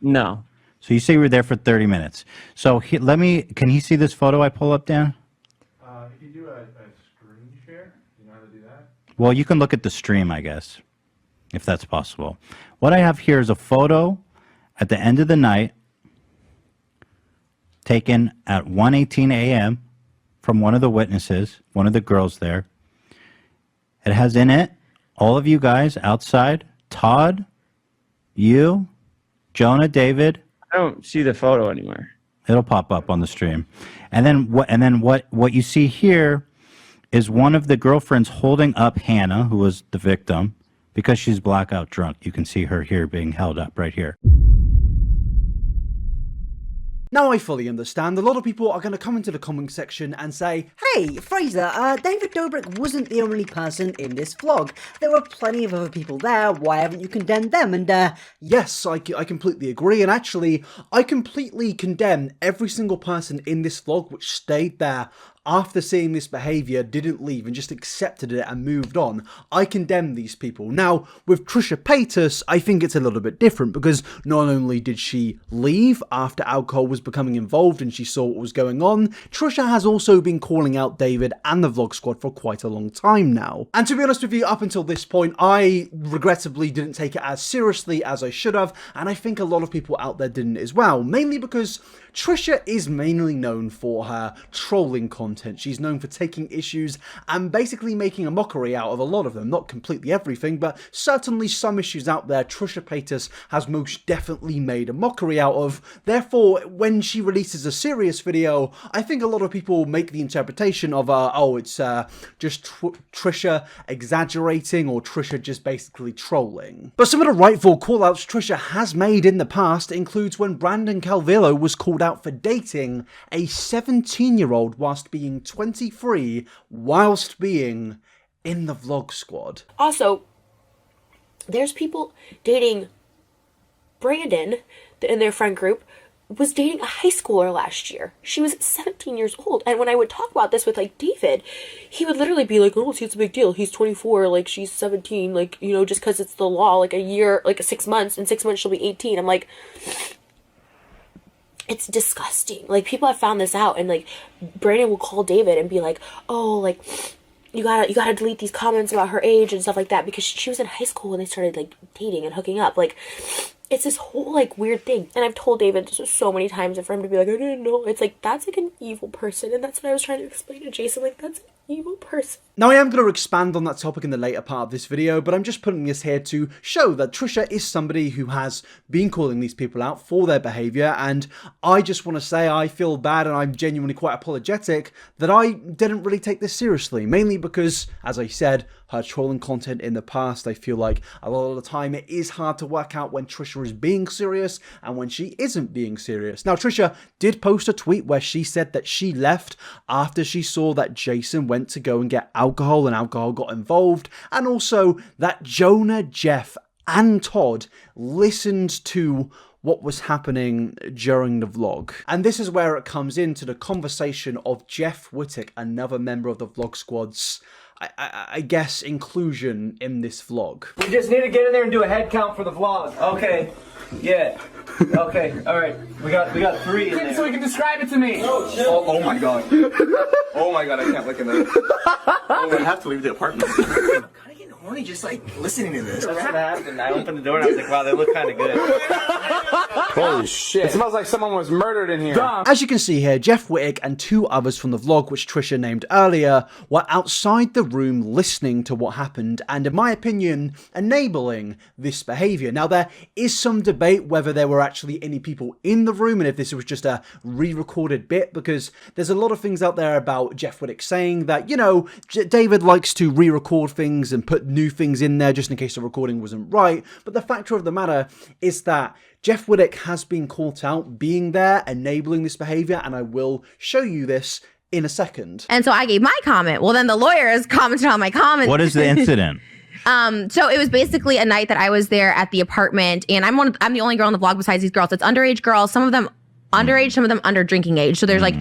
Speaker 12: No.
Speaker 11: So you say you were there for 30 minutes. So can he see this photo I pull up, Dan?
Speaker 13: If you do a screen share, you know how to do that?
Speaker 11: Well, you can look at the stream, I guess, if that's possible. What I have here is a photo at the end of the night taken at 1:18 a.m. from one of the witnesses, one of the girls there. It has in it all of you guys outside, Todd, you, Jonah, David.
Speaker 12: I don't see the photo anywhere.
Speaker 11: It'll pop up on the stream. And then what you see here is one of the girlfriends holding up Hannah, who was the victim, because she's blackout drunk. You can see her here being held up right here.
Speaker 1: Now, I fully understand. A lot of people are going to come into the comment section and say,
Speaker 14: hey, Fraser, David Dobrik wasn't the only person in this vlog. There were plenty of other people there. Why haven't you condemned them? And,
Speaker 1: yes, I completely agree. And actually, I completely condemn every single person in this vlog which stayed there after seeing this behaviour, didn't leave and just accepted it and moved on. I condemn these people. Now, with Trisha Paytas, I think it's a little bit different because not only did she leave after alcohol was becoming involved and she saw what was going on, Trisha has also been calling out David and the Vlog Squad for quite a long time now. And to be honest with you, up until this point, I regrettably didn't take it as seriously as I should have, and I think a lot of people out there didn't as well, mainly because Trisha is mainly known for her trolling content. She's known for taking issues and basically making a mockery out of a lot of them. Not completely everything, but certainly some issues out there Trisha Paytas has most definitely made a mockery out of. Therefore, when she releases a serious video, I think a lot of people make the interpretation of, oh, it's just Trisha exaggerating or Trisha just basically trolling. But some of the rightful call-outs Trisha has made in the past includes when Brandon Calvillo was called out for dating a 17-year-old whilst being 23, whilst being in the Vlog Squad.
Speaker 15: Also, there's people dating Brandon in their friend group was dating a high schooler last year. She was 17 years old. And when I would talk about this with like David, he would literally be like, oh, see, it's a big deal. He's 24, like she's 17, like, you know, just because it's the law, like a year, like 6 months, in 6 months she'll be 18. I'm like, it's disgusting. Like, people have found this out, and like Brandon will call David and be like, oh, like you gotta delete these comments about her age and stuff like that, because she was in high school when they started like dating and hooking up. Like, it's this whole like weird thing. And I've told David this so many times, and for him to be like, I didn't know. It's like, that's like an evil person. And that's what I was trying to explain to Jason. Like, that's an evil person.
Speaker 1: Now, I am going to expand on that topic in the later part of this video, but I'm just putting this here to show that Trisha is somebody who has been calling these people out for their behaviour, and I just want to say I feel bad and I'm genuinely quite apologetic that I didn't really take this seriously, mainly because, as I said, her trolling content in the past, I feel like a lot of the time it is hard to work out when Trisha is being serious and when she isn't being serious. Now, Trisha did post a tweet where she said that she left after she saw that Jason went to go and get alcohol and alcohol got involved, and also that Jonah, Jeff and Todd listened to what was happening during the vlog. And this is where it comes into the conversation of Jeff Wittek, another member of the Vlog Squad's, I guess, inclusion in this vlog.
Speaker 12: We just need to get in there and do a head count for the vlog. Okay. Yeah. Okay. All right. We got 3 in there.
Speaker 16: So you can describe it to me.
Speaker 2: Oh my god. Oh my god, I can't look in there. I'm gonna have to leave the apartment.
Speaker 16: Horny just like listening to this.
Speaker 12: That's what happened. I opened the door and I was like, wow, they look kind of good.
Speaker 2: Holy shit. It smells like someone was murdered in here.
Speaker 1: As you can see here, Jeff Wittek and 2 others from the vlog, which Trisha named earlier, were outside the room listening to what happened and, in my opinion, enabling this behaviour. Now, there is some debate whether there were actually any people in the room and if this was just a re-recorded bit, because there's a lot of things out there about Jeff Wittek saying that, you know, David likes to re-record things and put new things in there just in case the recording wasn't right. But the fact of the matter is that Jeff Wittek has been caught out being there, enabling this behavior, and I will show you this in a second.
Speaker 17: And so I gave my comment. Well, then the lawyers commented on my comment.
Speaker 11: What is the incident?
Speaker 17: So it was basically a night that I was there at the apartment, and I'm the only girl in the vlog besides these girls. It's underage girls, some of them underage, some of them under drinking age. So there's like,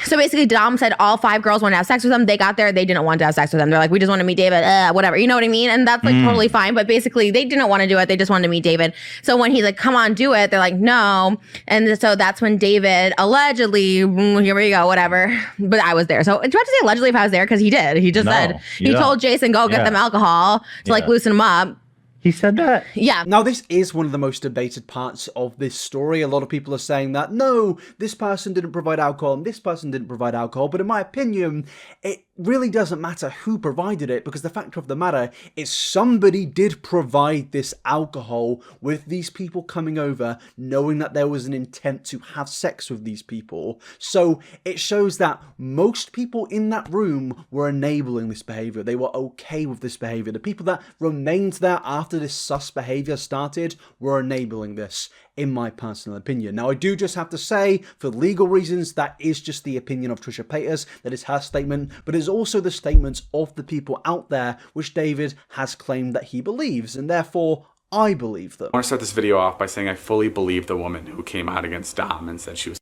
Speaker 17: so basically Dom said all 5 girls wanted to have sex with him. They got there, they didn't want to have sex with him. They're like, we just want to meet David, whatever. You know what I mean? And that's like totally fine. But basically they didn't want to do it. They just wanted to meet David. So when he's like, come on, do it, they're like, no. And so that's when David allegedly, here we go, whatever. But I was there. So do I have to say allegedly if I was there? Because he did. He just said, he told Jason, go get them alcohol to like loosen him up.
Speaker 11: He said that?
Speaker 17: Yeah.
Speaker 1: Now, this is one of the most debated parts of this story. A lot of people are saying that, no, this person didn't provide alcohol and this person didn't provide alcohol. But in my opinion, it really doesn't matter who provided it, because the fact of the matter is somebody did provide this alcohol with these people coming over, knowing that there was an intent to have sex with these people. So it shows that most people in that room were enabling this behavior. They were okay with this behavior. The people that remained there after this sus behavior started were enabling this, in my personal opinion. Now, I do just have to say, for legal reasons, that is just the opinion of Trisha Paytas. That is her statement, but it's also the statements of the people out there, which David has claimed that he believes, and therefore, I believe them.
Speaker 3: I want to start this video off by saying I fully believe the woman who came out against Dom and said she was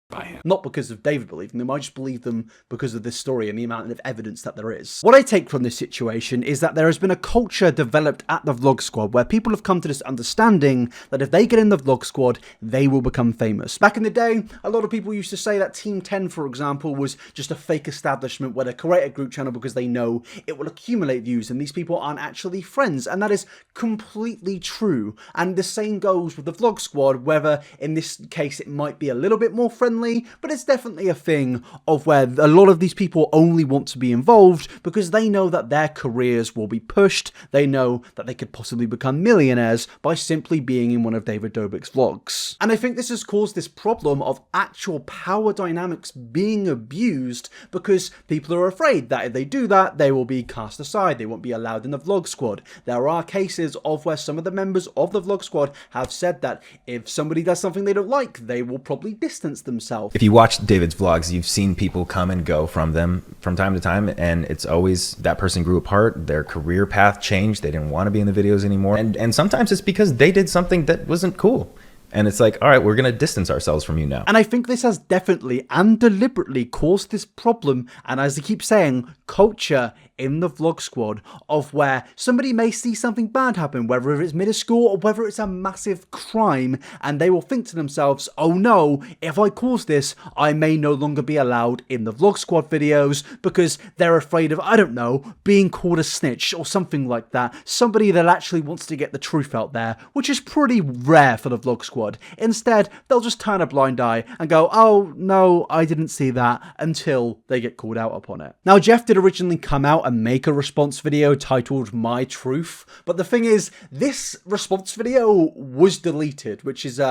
Speaker 3: by him.
Speaker 1: not because of David believing them, I just believe them because of this story and the amount of evidence that there is. What I take from this situation is that there has been a culture developed at the Vlog Squad where people have come to this understanding that if they get in the Vlog Squad, they will become famous. Back in the day, a lot of people used to say that Team 10, for example, was just a fake establishment where they create a group channel because they know it will accumulate views and these people aren't actually friends, and that is completely true. And the same goes with the Vlog Squad, whether in this case it might be a little bit more friendly, but it's definitely a thing of where a lot of these people only want to be involved because they know that their careers will be pushed. They know that they could possibly become millionaires by simply being in one of David Dobrik's vlogs. And I think this has caused this problem of actual power dynamics being abused because people are afraid that if they do that, they will be cast aside. They won't be allowed in the Vlog Squad. There are cases of where some of the members of the Vlog Squad have said that if somebody does something they don't like, they will probably distance themselves.
Speaker 18: If you watch David's vlogs, you've seen people come and go from them from time to time, and it's always that person grew apart, their career path changed, they didn't want to be in the videos anymore, and sometimes it's because they did something that wasn't cool. And it's like, all right, we're going to distance ourselves from you now.
Speaker 1: And I think this has definitely and deliberately caused this problem, and as I keep saying, culture in the Vlog Squad of where somebody may see something bad happen, whether it's minuscule or whether it's a massive crime, and they will think to themselves, oh no, if I cause this, I may no longer be allowed in the Vlog Squad videos because they're afraid of, I don't know, being called a snitch or something like that. Somebody that actually wants to get the truth out there, which is pretty rare for the Vlog Squad. Instead, they'll just turn a blind eye and go, oh no, I didn't see that, until they get called out upon it. Now, Jeff did originally come out and make a response video titled My Truth, but the thing is, this response video was deleted, which is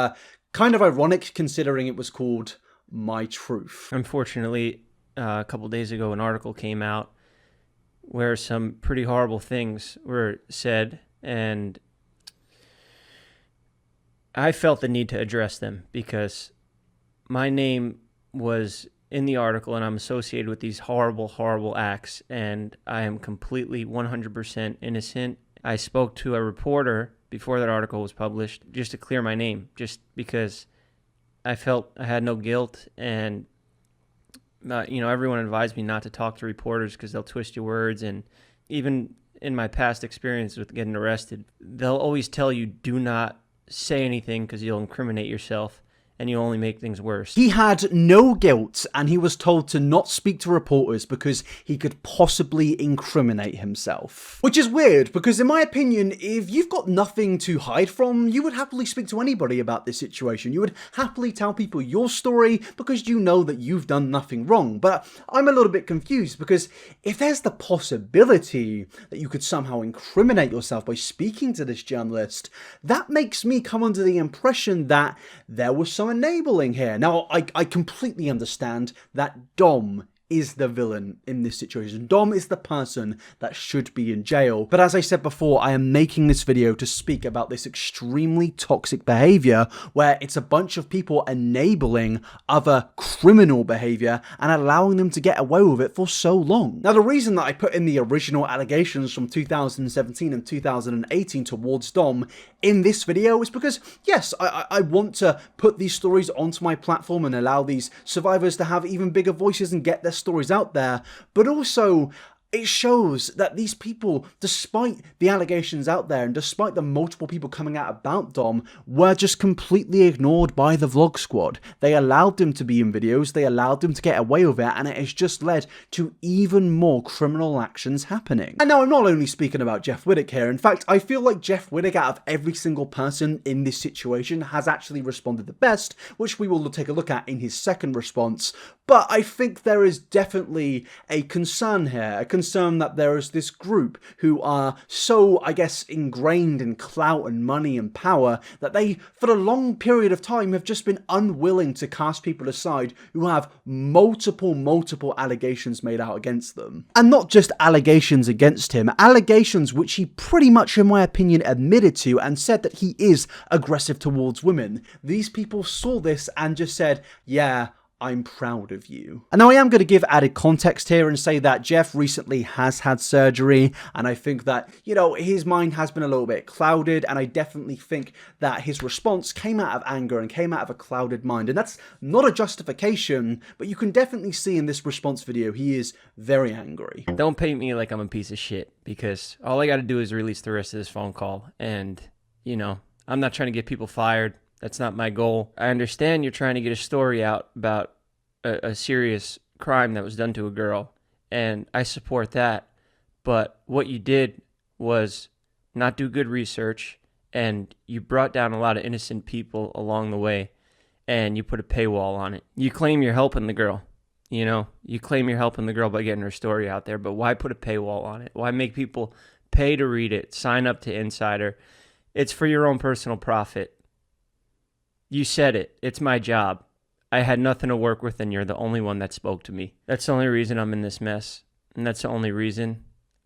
Speaker 1: kind of ironic considering it was called My Truth.
Speaker 12: Unfortunately, a couple days ago, an article came out where some pretty horrible things were said, and I felt the need to address them because my name was in the article and I'm associated with these horrible, horrible acts, and I am completely 100% innocent. I spoke to a reporter before that article was published just to clear my name, just because I felt I had no guilt, and everyone advised me not to talk to reporters because they'll twist your words, and even in my past experience with getting arrested, they'll always tell you do not say anything because you'll incriminate yourself and you only make things worse.
Speaker 1: He had no guilt and he was told to not speak to reporters because he could possibly incriminate himself. Which is weird because in my opinion, if you've got nothing to hide from, you would happily speak to anybody about this situation. You would happily tell people your story because you know that you've done nothing wrong. But I'm a little bit confused because if there's the possibility that you could somehow incriminate yourself by speaking to this journalist, that makes me come under the impression that there was some enabling here. Now, I completely understand that Dom is the villain in this situation. Dom is the person that should be in jail. But as I said before, I am making this video to speak about this extremely toxic behavior where it's a bunch of people enabling other criminal behavior and allowing them to get away with it for so long. Now, the reason that I put in the original allegations from 2017 and 2018 towards Dom in this video is because, yes, I want to put these stories onto my platform and allow these survivors to have even bigger voices and get their stories out there, but also it shows that these people, despite the allegations out there and despite the multiple people coming out about Dom, were just completely ignored by the Vlog Squad. They allowed him to be in videos, they allowed him to get away with it, and it has just led to even more criminal actions happening. And now I'm not only speaking about Jeff Wittek here. In fact, I feel like Jeff Wittek, out of every single person in this situation, has actually responded the best, which we will take a look at in his second response. But I think there is definitely a concern here, a concern that there is this group who are so, I guess, ingrained in clout and money and power that they, for a long period of time, have just been unwilling to cast people aside who have multiple allegations made out against them. And not just allegations against him, allegations which he pretty much, in my opinion, admitted to and said that he is aggressive towards women. These people saw this and just said, yeah, I'm proud of you. And now I am going to give added context here and say that Jeff recently has had surgery, and I think that, you know, his mind has been a little bit clouded, and I definitely think that his response came out of anger and came out of a clouded mind. And that's not a justification, but you can definitely see in this response video, he is very angry.
Speaker 12: Don't paint me like I'm a piece of shit, because all I got to do is release the rest of this phone call. And, you know, I'm not trying to get people fired. That's not my goal. I understand you're trying to get a story out about a serious crime that was done to a girl, and I support that. But what you did was not do good research, and you brought down a lot of innocent people along the way, and you put a paywall on it. You claim you're helping the girl. You know, you claim you're helping the girl by getting her story out there, but why put a paywall on it? Why make people pay to read it, sign up to Insider? It's for your own personal profit. You said it. It's my job. I had nothing to work with, and you're the only one that spoke to me. That's the only reason I'm in this mess, and that's the only reason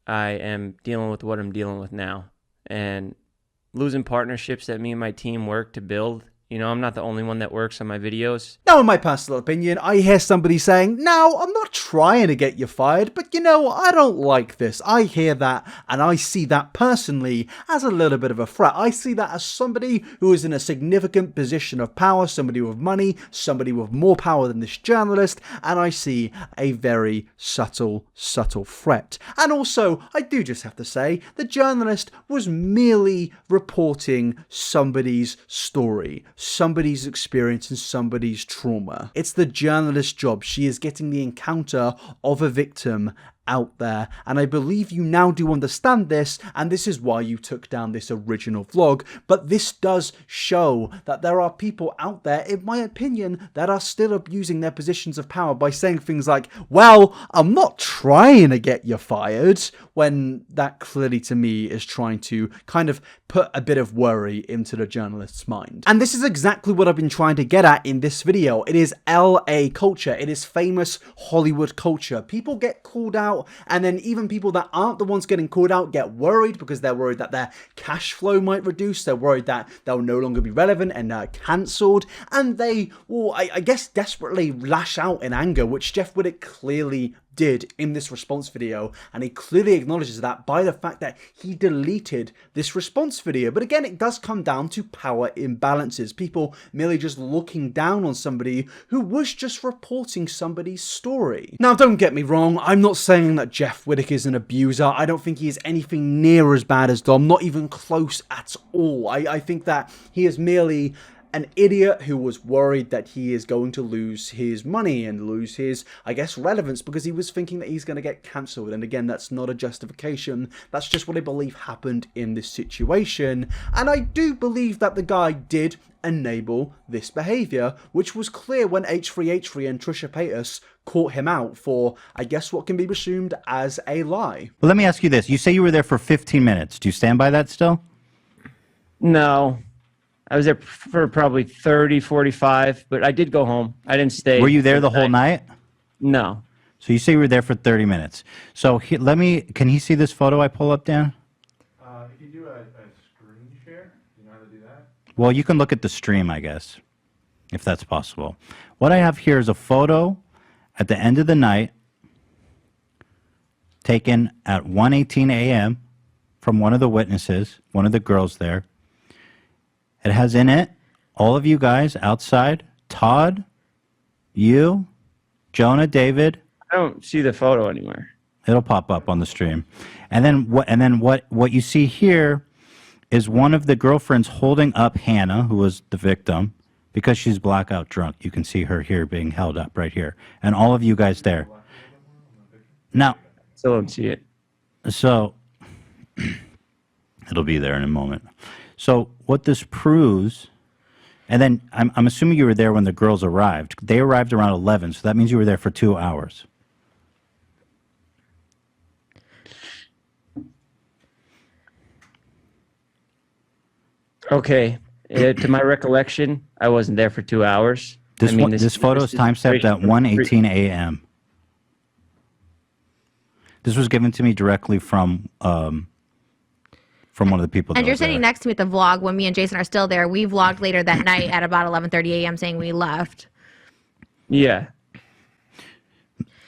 Speaker 12: I am dealing with what I'm dealing with now. And losing partnerships that me and my team work to build. You know, I'm not the only one that works on my videos.
Speaker 1: Now, in my personal opinion, I hear somebody saying, "Now, I'm not trying to get you fired, but you know, I don't like this." I hear that, and I see that personally as a little bit of a threat. I see that as somebody who is in a significant position of power, somebody with money, somebody with more power than this journalist, and I see a very subtle threat. And also, I do just have to say, the journalist was merely reporting somebody's story, somebody's experience, and somebody's trauma. It's the journalist's job. She is getting the encounter of a victim out there, and I believe you now do understand this, and this is why you took down this original vlog. But this does show that there are people out there, in my opinion, that are still abusing their positions of power by saying things like, "Well, I'm not trying to get you fired," when that clearly to me is trying to kind of put a bit of worry into the journalist's mind. And this is exactly what I've been trying to get at in this video. It is LA culture. It is famous Hollywood culture. People get called out, and then even people that aren't the ones getting called out get worried because they're worried that their cash flow might reduce. They're worried that they'll no longer be relevant and cancelled, and they will, I guess, desperately lash out in anger, which Jeff Wittek clearly did in this response video, and he clearly acknowledges that by the fact that he deleted this response video. But again, it does come down to power imbalances, people merely just looking down on somebody who was just reporting somebody's story. Now, don't get me wrong, I'm not saying that Jeff Wittek is an abuser. I don't think he is anything near as bad as Dom, not even close at all. I think that he is merely an idiot who was worried that he is going to lose his money and lose his, I guess, relevance because he was thinking that he's going to get cancelled. And again, that's not a justification. That's just what I believe happened in this situation. And I do believe that the guy did enable this behaviour, which was clear when H3H3 and Trisha Paytas caught him out for, I guess, what can be assumed as a lie.
Speaker 11: Well, let me ask you this. You say you were there for 15 minutes. Do you stand by that still?
Speaker 12: No. I was there for probably 30, 45, but I did go home. I didn't stay.
Speaker 11: Were you there the whole night?
Speaker 12: No.
Speaker 11: So you say you were there for 30 minutes. So can he see this photo I pull up, Dan?
Speaker 13: If you do a screen share, you know how to do that?
Speaker 11: Well, you can look at the stream, I guess, if that's possible. What I have here is a photo at the end of the night taken at 1:18 a.m. from one of the witnesses, one of the girls there. It has in it all of you guys outside, Todd, you, Jonah, David.
Speaker 12: I don't see the photo anywhere.
Speaker 11: It'll pop up on the stream. And then what you see here is one of the girlfriends holding up Hannah, who was the victim, because she's blackout drunk. You can see her here being held up right here. And all of you guys there. Now,
Speaker 12: still don't see it.
Speaker 11: So it'll be there in a moment. So what this proves, and then I'm assuming you were there when the girls arrived. They arrived around 11, so that means you were there for 2 hours.
Speaker 12: Okay. To my recollection, I wasn't there for 2 hours.
Speaker 11: This photo is timestamped at 1:18 a.m. This was given to me directly from one of the people.
Speaker 17: And you're sitting next to me at the vlog when me and Jason are still there. We vlogged later that night at about 11:30 a.m. saying we left.
Speaker 12: Yeah.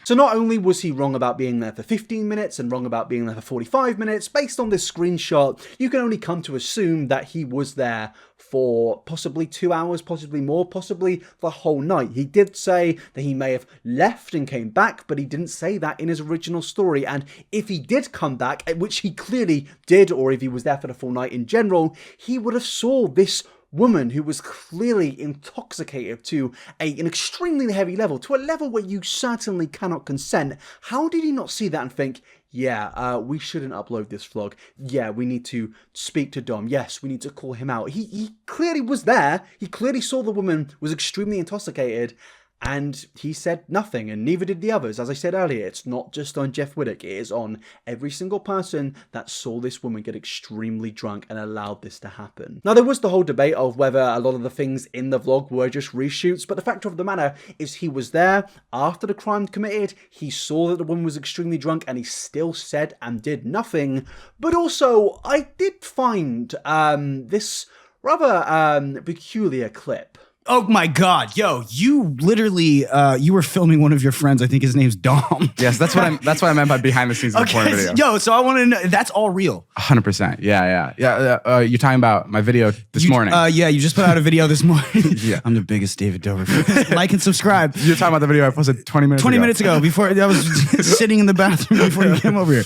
Speaker 1: So not only was he wrong about being there for 15 minutes and wrong about being there for 45 minutes, based on this screenshot, you can only come to assume that he was there for possibly 2 hours, possibly more, possibly the whole night. He did say that he may have left and came back, but he didn't say that in his original story. And if he did come back, which he clearly did, or if he was there for the full night in general, he would have saw this woman who was clearly intoxicated to an extremely heavy level, to a level where you certainly cannot consent. How did he not see that and think, yeah, we shouldn't upload this vlog. Yeah, we need to speak to Dom. Yes, we need to call him out. He clearly was there. He clearly saw the woman was extremely intoxicated, and he said nothing, and neither did the others. As I said earlier, it's not just on Jeff Wittek, it is on every single person that saw this woman get extremely drunk and allowed this to happen. Now, there was the whole debate of whether a lot of the things in the vlog were just reshoots, but the fact of the matter is he was there after the crime committed, he saw that the woman was extremely drunk, and he still said and did nothing. But also, I did find this rather peculiar clip.
Speaker 19: Oh my God, yo! You literally, you were filming one of your friends. I think his name's Dom.
Speaker 20: Yes, that's what I meant by behind the scenes of the porn video.
Speaker 19: Yo, so I want to know, that's all real.
Speaker 20: 100%. Yeah. You're talking about my video this morning.
Speaker 19: Yeah, you just put out a video this morning.
Speaker 20: Yeah,
Speaker 19: I'm the biggest David Dobrik. Like and subscribe.
Speaker 20: You're talking about the video I posted 20 minutes ago.
Speaker 19: 20 minutes ago, before I was sitting in the bathroom before you came over here.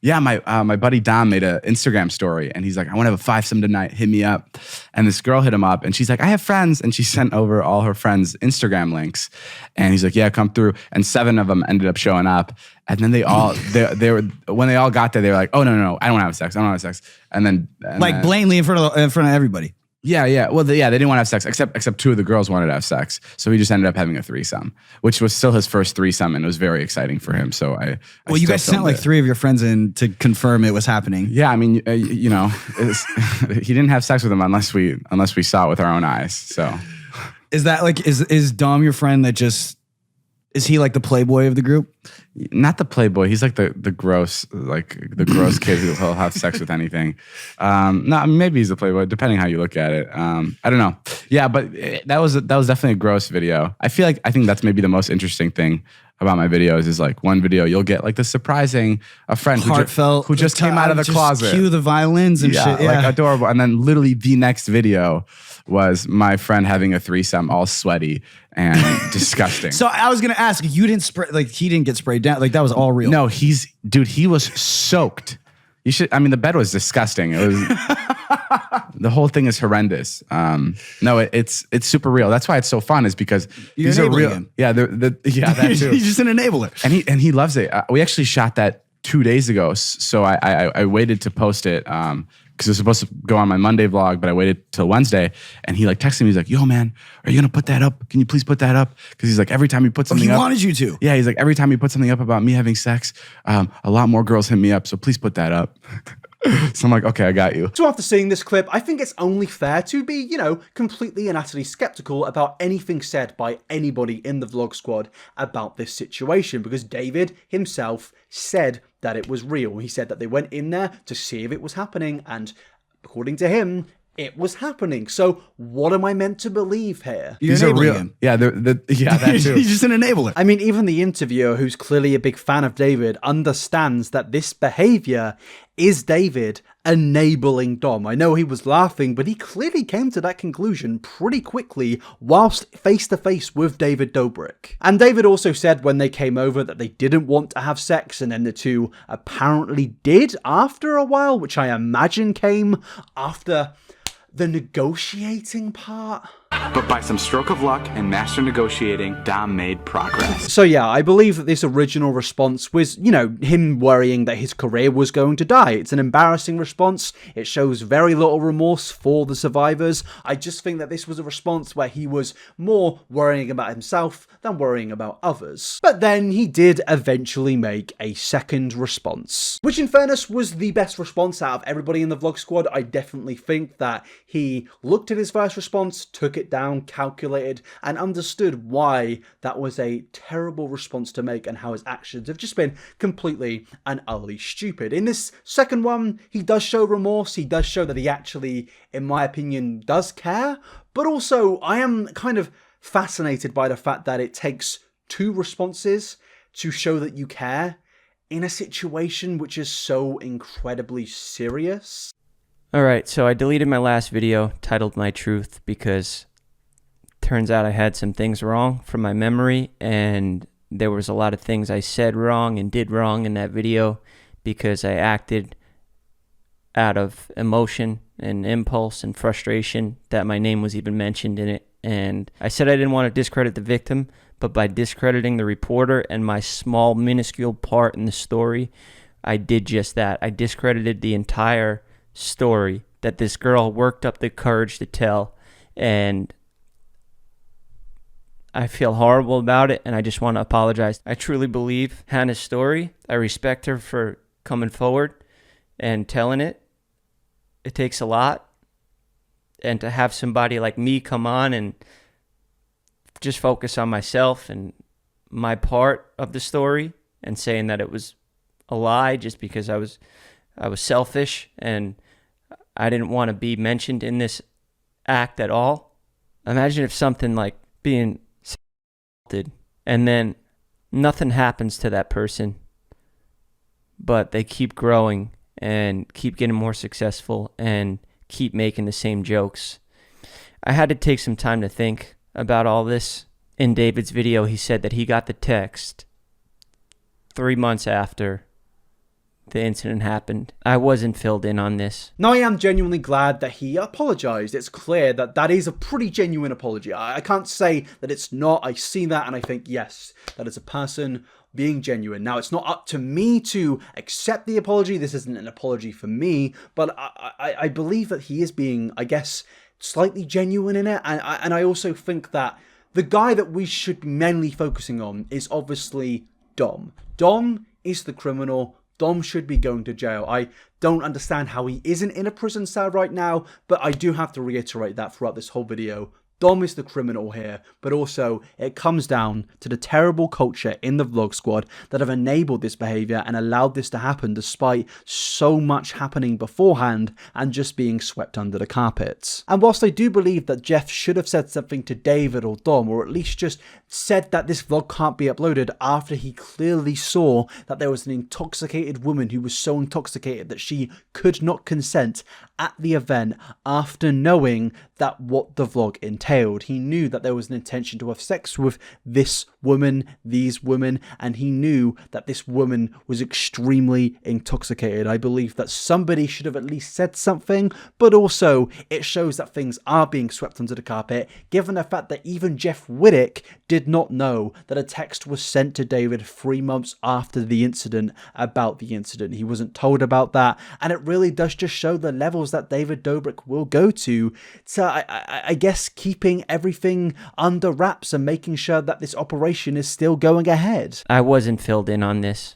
Speaker 20: Yeah, my buddy Dom made an Instagram story, and he's like, I want to have a 5-some tonight. Hit me up. And this girl hit him up, and she's like, I have friends, and she sent over all her friends' Instagram links, and he's like, yeah, come through. And 7 of them ended up showing up, and then they all they were when they all got there, they were like, oh no, I don't want to have sex. And then
Speaker 19: blatantly in front of everybody.
Speaker 20: Yeah. Well, they didn't want to have sex, except 2 of the girls wanted to have sex. So he just ended up having a threesome, which was still his first threesome, and it was very exciting for him. So
Speaker 19: well, you guys sent like 3 of your friends in to confirm it was happening.
Speaker 20: Yeah, I mean, you know, he didn't have sex with them unless we saw it with our own eyes. So
Speaker 19: is that like is Dom your friend that just? Is he like the playboy of the group?
Speaker 20: Not the playboy. He's like the gross kid who'll have sex with anything. No, maybe he's the playboy, depending how you look at it. I don't know. Yeah, but that was definitely a gross video. I think that's maybe the most interesting thing about my videos is like one video you'll get like the surprising a friend who just came out of the closet.
Speaker 19: Cue the violins and shit. Yeah,
Speaker 20: like adorable. And then literally the next video was my friend having a threesome, all sweaty and disgusting.
Speaker 19: So I was gonna ask, you didn't spray, like he didn't get sprayed down, like that was all real.
Speaker 20: No, he was soaked. You should. I mean, the bed was disgusting. It was. The whole thing is horrendous. No, it's super real. That's why it's so fun. Is because these are real. Him. Yeah, that too.
Speaker 19: He's just an enabler,
Speaker 20: and he loves it. We actually shot that 2 days ago, so I waited to post it because it was supposed to go on my Monday vlog, but I waited till Wednesday, and he like texted me. He's like, "Yo, man, are you gonna put that up? Can you please put that up?" Because he's like, every time you put something up,
Speaker 19: he wanted you to.
Speaker 20: Yeah, he's like, every time you put something up about me having sex, a lot more girls hit me up. So please put that up. So I'm like, okay, I got you.
Speaker 1: So after seeing this clip, I think it's only fair to be, you know, completely and utterly skeptical about anything said by anybody in the vlog squad about this situation, because David himself said that it was real. He said that they went in there to see if it was happening, and according to him, it was happening. So what am I meant to believe here?
Speaker 19: You're enabling him.
Speaker 20: Yeah, that too.
Speaker 19: He's just an enabler.
Speaker 1: I mean, even the interviewer, who's clearly a big fan of David, understands that this behavior is David enabling Dom. I know he was laughing, but he clearly came to that conclusion pretty quickly whilst face to face with David Dobrik. And David also said when they came over that they didn't want to have sex, and then the two apparently did after a while, which I imagine came after the negotiating part.
Speaker 3: But by some stroke of luck and master negotiating, Dom made progress.
Speaker 1: So yeah, I believe that this original response was, you know, him worrying that his career was going to die. It's an embarrassing response. It shows very little remorse for the survivors. I just think that this was a response where he was more worrying about himself than worrying about others. But then he did eventually make a second response, which in fairness was the best response out of everybody in the vlog squad. I definitely think that he looked at his first response, took it down, calculated, and understood why that was a terrible response to make and how his actions have just been completely and utterly stupid. In this second one, he does show remorse. He does show that he actually, in my opinion, does care. But also, I am kind of fascinated by the fact that it takes 2 responses to show that you care in a situation which is so incredibly serious.
Speaker 12: Alright, so I deleted my last video titled My Truth because turns out I had some things wrong from my memory, and there was a lot of things I said wrong and did wrong in that video because I acted out of emotion and impulse and frustration that my name was even mentioned in it. And I said I didn't want to discredit the victim, but by discrediting the reporter and my small, minuscule part in the story, I did just that. I discredited the entire story that this girl worked up the courage to tell, and I feel horrible about it, and I just want to apologize. I truly believe Hannah's story. I respect her for coming forward and telling it. It takes a lot, and to have somebody like me come on and just focus on myself and my part of the story and saying that it was a lie just because I was selfish and I didn't want to be mentioned in this act at all. Imagine if something like being assaulted and then nothing happens to that person, but they keep growing and keep getting more successful and keep making the same jokes. I had to take some time to think about all this. In David's video, he said that he got the text 3 months after the incident happened. I wasn't filled in on this.
Speaker 1: Now, I am genuinely glad that he apologized. It's clear that that is a pretty genuine apology. I can't say that it's not. I see that and I think, yes, that is a person being genuine. Now, it's not up to me to accept the apology. This isn't an apology for me, but I believe that he is being, I guess, slightly genuine in it. And I also think that the guy that we should be mainly focusing on is obviously Dom. Dom is the criminal. Dom should be going to jail. I don't understand how he isn't in a prison cell right now, but I do have to reiterate that throughout this whole video. Dom is the criminal here, but also it comes down to the terrible culture in the vlog squad that have enabled this behavior and allowed this to happen despite so much happening beforehand and just being swept under the carpets. And whilst I do believe that Jeff should have said something to David or Dom, or at least just said that this vlog can't be uploaded after he clearly saw that there was an intoxicated woman who was so intoxicated that she could not consent at the event after knowing that what the vlog entailed. He knew that there was an intention to have sex with this woman, these women, and he knew that this woman was extremely intoxicated. I believe that somebody should have at least said something, but also it shows that things are being swept under the carpet, given the fact that even Jeff Wittek did not know that a text was sent to David 3 months after the incident about the incident. He wasn't told about that, and it really does just show the levels that David Dobrik will go to I guess keeping everything under wraps and making sure that this operation is still going ahead.
Speaker 12: I wasn't filled in on this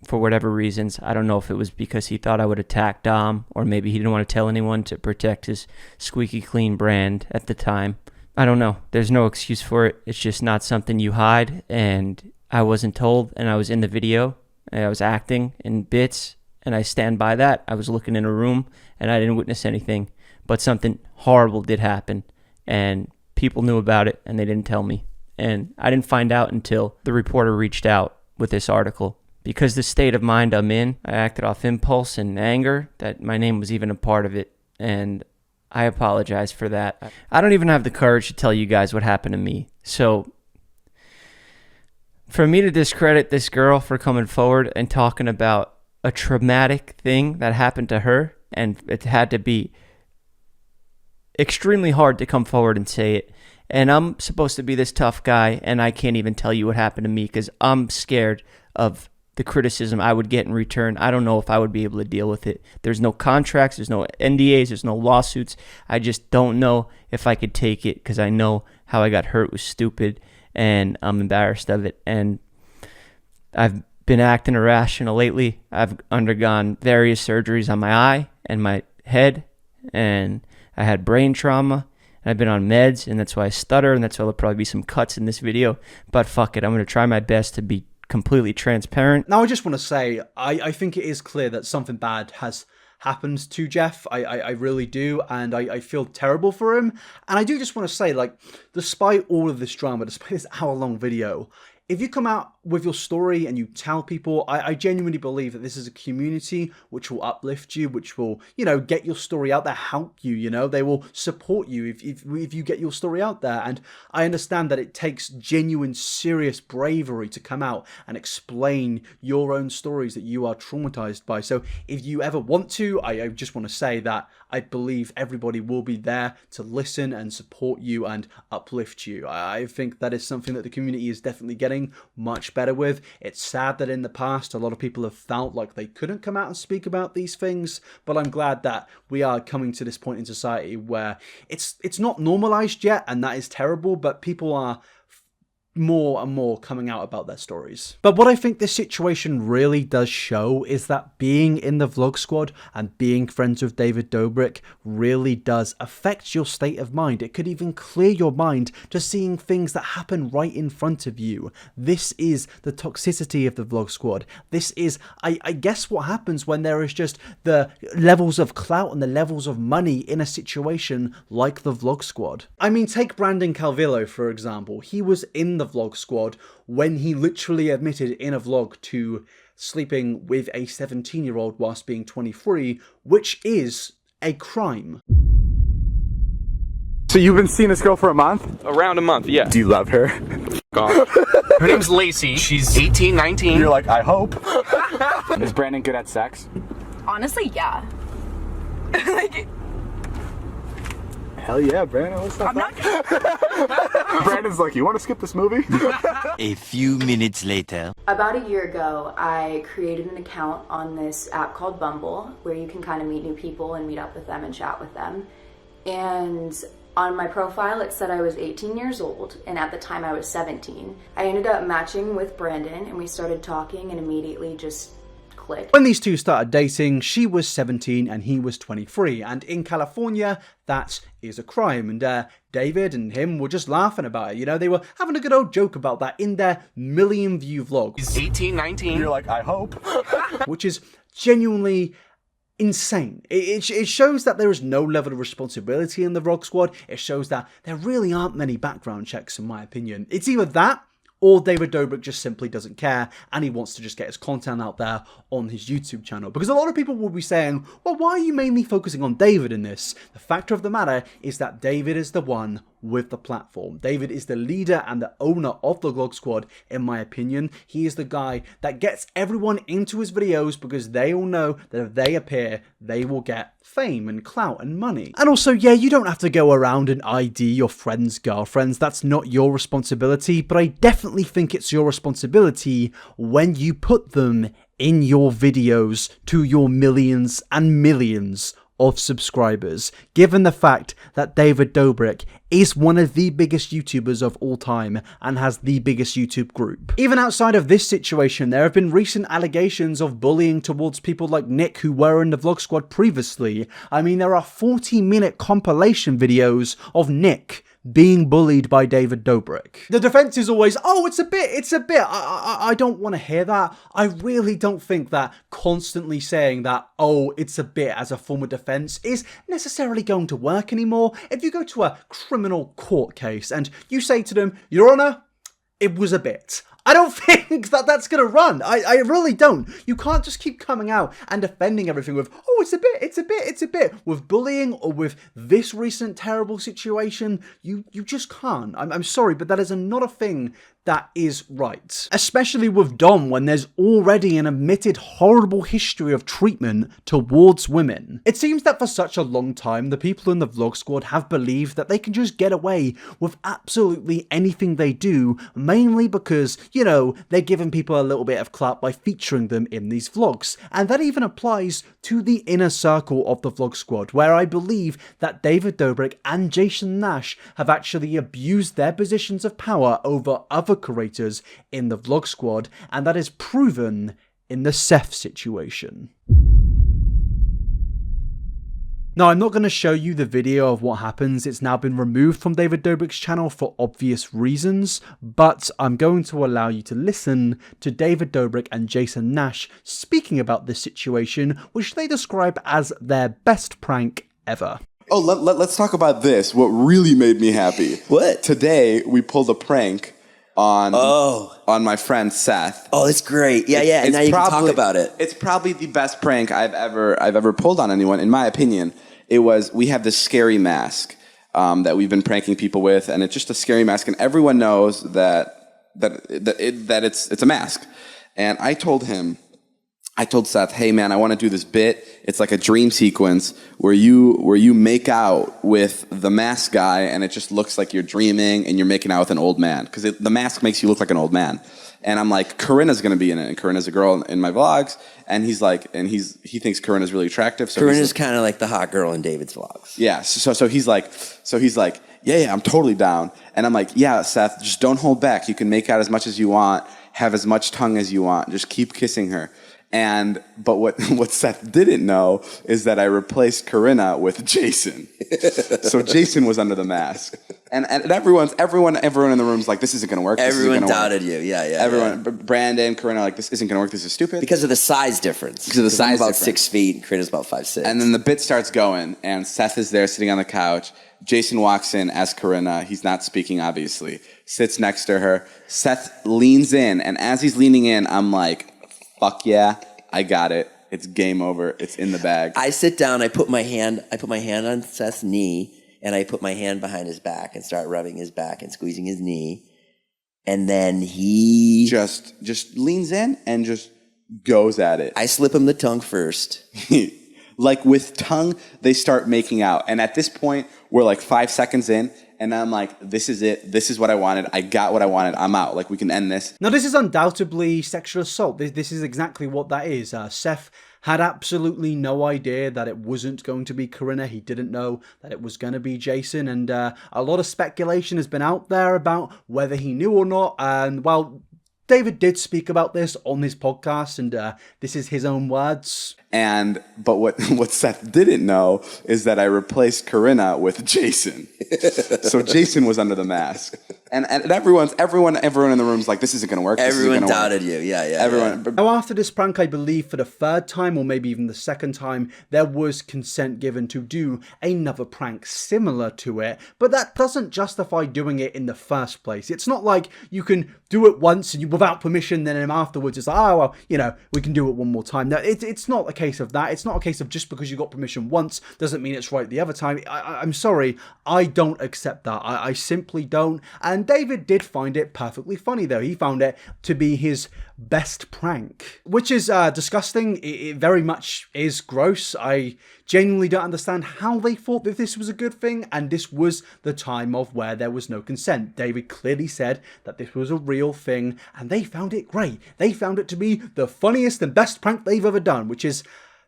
Speaker 12: for whatever reasons. I don't know if it was because he thought I would attack Dom, or maybe he didn't want to tell anyone to protect his squeaky clean brand at the time. I don't know. There's no excuse for it. It's just not something you hide, and I wasn't told, and I was in the video, and I was acting in bits, and I stand by that. I was looking in a room, and I didn't witness anything, but something horrible did happen, and people knew about it, and they didn't tell me, and I didn't find out until the reporter reached out with this article. Because the state of mind I'm in, I acted off impulse and anger that my name was even a part of it, and I apologize for that. I don't even have the courage to tell you guys what happened to me. So for me to discredit this girl for coming forward and talking about a traumatic thing that happened to her, and it had to be extremely hard to come forward and say it. And I'm supposed to be this tough guy, and I can't even tell you what happened to me because I'm scared of the criticism I would get in return. I don't know if I would be able to deal with it. There's no contracts, there's no NDAs, there's no lawsuits. I just don't know if I could take it because I know how I got hurt was stupid, and I'm embarrassed of it. And I've been acting irrational lately. I've undergone various surgeries on my eye and my head, and I had brain trauma, and I've been on meds, and that's why I stutter, and that's why there'll probably be some cuts in this video. But fuck it, I'm going to try my best to be completely transparent.
Speaker 1: Now, I just want to say, I think it is clear that something bad has happened to Jeff. I really do, and I feel terrible for him. And I do just want to say, like, despite all of this drama, despite this hour-long video, if you come out with your story and you tell people, I genuinely believe that this is a community which will uplift you, which will, you know, get your story out there, help you, you know, they will support you if you get your story out there. And I understand that it takes genuine, serious bravery to come out and explain your own stories that you are traumatized by. So if you ever want to, I just want to say that I believe everybody will be there to listen and support you and uplift you. I think that is something that the community is definitely getting much better with. It's sad that in the past a lot of people have felt like they couldn't come out and speak about these things, but I'm glad that we are coming to this point in society where it's not normalized yet, and that is terrible, but people are more and more coming out about their stories. But what I think this situation really does show is that being in the Vlog Squad and being friends with David Dobrik really does affect your state of mind. It could even clear your mind to seeing things that happen right in front of you. This is the toxicity of the Vlog Squad. This is, I guess, what happens when there is just the levels of clout and the levels of money in a situation like the Vlog Squad. I mean, take Brandon Calvillo, for example. He was in the Vlog Squad when he literally admitted in a vlog to sleeping with a 17-year-old whilst being 23, which is a crime.
Speaker 10: So you've been seeing this girl for a month?
Speaker 21: Around a month, yeah.
Speaker 10: Do you love her?
Speaker 21: God. Her name's Lacey. She's 18, 19.
Speaker 10: You're like, I hope. Is Brandon good at sex?
Speaker 8: Honestly, yeah.
Speaker 10: Hell yeah, Brandon, what's up? Brandon's like, you want to skip this movie?
Speaker 22: A few minutes later.
Speaker 23: About a year ago, I created an account on this app called Bumble, where you can kind of meet new people and meet up with them and chat with them. And on my profile, it said I was 18 years old, and at the time I was 17. I ended up matching with Brandon, and we started talking and immediately just clicked.
Speaker 1: When these two started dating, she was 17 and he was 23, and in California, that is a crime. And David and him were just laughing about it. You know, they were having a good old joke about that in their million-view vlog.
Speaker 21: He's 18, 19.
Speaker 10: You're like, I hope.
Speaker 1: Which is genuinely insane. It shows that there is no level of responsibility in the Vlog Squad. It shows that there really aren't many background checks, in my opinion. It's either that, or David Dobrik just simply doesn't care and he wants to just get his content out there on his YouTube channel. Because a lot of people will be saying, well, why are you mainly focusing on David in this? The fact of the matter is that David is the one with the platform. David is the leader and the owner of the Vlog Squad, in my opinion. He is the guy that gets everyone into his videos because they all know that if they appear, they will get fame and clout and money. And also, yeah, you don't have to go around and ID your friends' girlfriends. That's not your responsibility, but I definitely think it's your responsibility when you put them in your videos to your millions and millions of subscribers, given the fact that David Dobrik is one of the biggest YouTubers of all time and has the biggest YouTube group. Even outside of this situation, there have been recent allegations of bullying towards people like Nick who were in the Vlog Squad previously. I mean, there are 40-minute compilation videos of Nick being bullied by David Dobrik. The defense is always, oh, it's a bit. I don't want to hear that. I really don't think that constantly saying that, oh, it's a bit as a form of defense is necessarily going to work anymore. If you go to a criminal court case and you say to them, Your Honor, it was a bit. I don't think that that's going to run. I really don't. You can't just keep coming out and defending everything with, oh, it's a bit. With bullying or with this recent terrible situation, you just can't. I'm sorry, but that is not a thing that is right. Especially with Dom, when there's already an admitted horrible history of treatment towards women. It seems that for such a long time, the people in the Vlog Squad have believed that they can just get away with absolutely anything they do, mainly because, you know, they're giving people a little bit of clout by featuring them in these vlogs. And that even applies to the inner circle of the Vlog Squad, where I believe that David Dobrik and Jason Nash have actually abused their positions of power over other creators in the Vlog Squad, and that is proven in the Seth situation. Now, I'm not going to show you the video of what happens. It's now been removed from David Dobrik's channel for obvious reasons, but I'm going to allow you to listen to David Dobrik and Jason Nash speaking about this situation, which they describe as their best prank ever.
Speaker 10: Oh, let's talk about this. What really made me happy. What? Today, we pulled a prank on my friend Seth.
Speaker 4: Oh, that's great. Yeah, yeah. And now you can talk about it.
Speaker 10: It's probably the best prank I've ever pulled on anyone, in my opinion. We have this scary mask that we've been pranking people with, and it's just a scary mask, and everyone knows that it's a mask. And I told Seth, hey man, I want to do this bit. It's like a dream sequence where you make out with the mask guy, and it just looks like you're dreaming and you're making out with an old man, because the mask makes you look like an old man. And I'm like, Corinna's going to be in it, and Corinna's a girl in my vlogs, and he thinks Corinna's really attractive. So
Speaker 4: Corinna's kind of like the hot girl in David's vlogs.
Speaker 10: Yeah. So he's like, yeah, I'm totally down. And I'm like, yeah, Seth, just don't hold back. You can make out as much as you want, have as much tongue as you want, just keep kissing her. But what Seth didn't know is that I replaced Corinna with Jason. So Jason was under the mask, and everyone in the room's like, this isn't gonna work.
Speaker 4: Everyone doubted you. Yeah.
Speaker 10: Everyone, Brandon, Corinna, like, this isn't gonna work. This is stupid
Speaker 4: because of the size difference.
Speaker 10: Because of the size
Speaker 4: about
Speaker 10: difference.
Speaker 4: 6 feet, and Corinna's about 5'6".
Speaker 10: And then the bit starts going, and Seth is there sitting on the couch. Jason walks in as Corinna. He's not speaking, obviously. Sits next to her. Seth leans in, and as he's leaning in, I'm like, fuck yeah, I got it. It's game over. It's in the bag.
Speaker 4: I sit down, I put my hand on Seth's knee, and I put my hand behind his back and start rubbing his back and squeezing his knee. And then he
Speaker 10: just leans in and just goes at it.
Speaker 4: I slip him the tongue first.
Speaker 10: Like with tongue, they start making out. And at this point, we're like 5 seconds in, and I'm like, this is it. This is what I wanted. I got what I wanted. I'm out. Like, we can end this.
Speaker 1: Now, this is undoubtedly sexual assault. This is exactly what that is. Seth had absolutely no idea that it wasn't going to be Corinna. He didn't know that it was going to be Jason. And a lot of speculation has been out there about whether he knew or not. And, well, David did speak about this on his podcast, and this is his own words.
Speaker 10: But what Seth didn't know is that I replaced Corinna with Jason. So Jason was under the mask, and everyone in the room's like, this isn't gonna work.
Speaker 4: Everyone doubted you. Yeah.
Speaker 1: Everyone. Now, after this prank, I believe for the third time, or maybe even the second time, there was consent given to do another prank similar to it. But that doesn't justify doing it in the first place. It's not like you can do it once and without permission, then afterwards it's like, oh well, we can do it one more time. Now, it's not a case of that. It's not a case of just because you got permission once doesn't mean it's right the other time. I'm sorry, I don't accept that. I simply don't. And David did find it perfectly funny, though. He found it to be his best prank, which is disgusting. It very much is gross. I genuinely don't understand how they thought that this was a good thing, and this was the time of where there was no consent. David clearly said that this was a real thing, and they found it great. They found it to be the funniest and best prank they've ever done, which is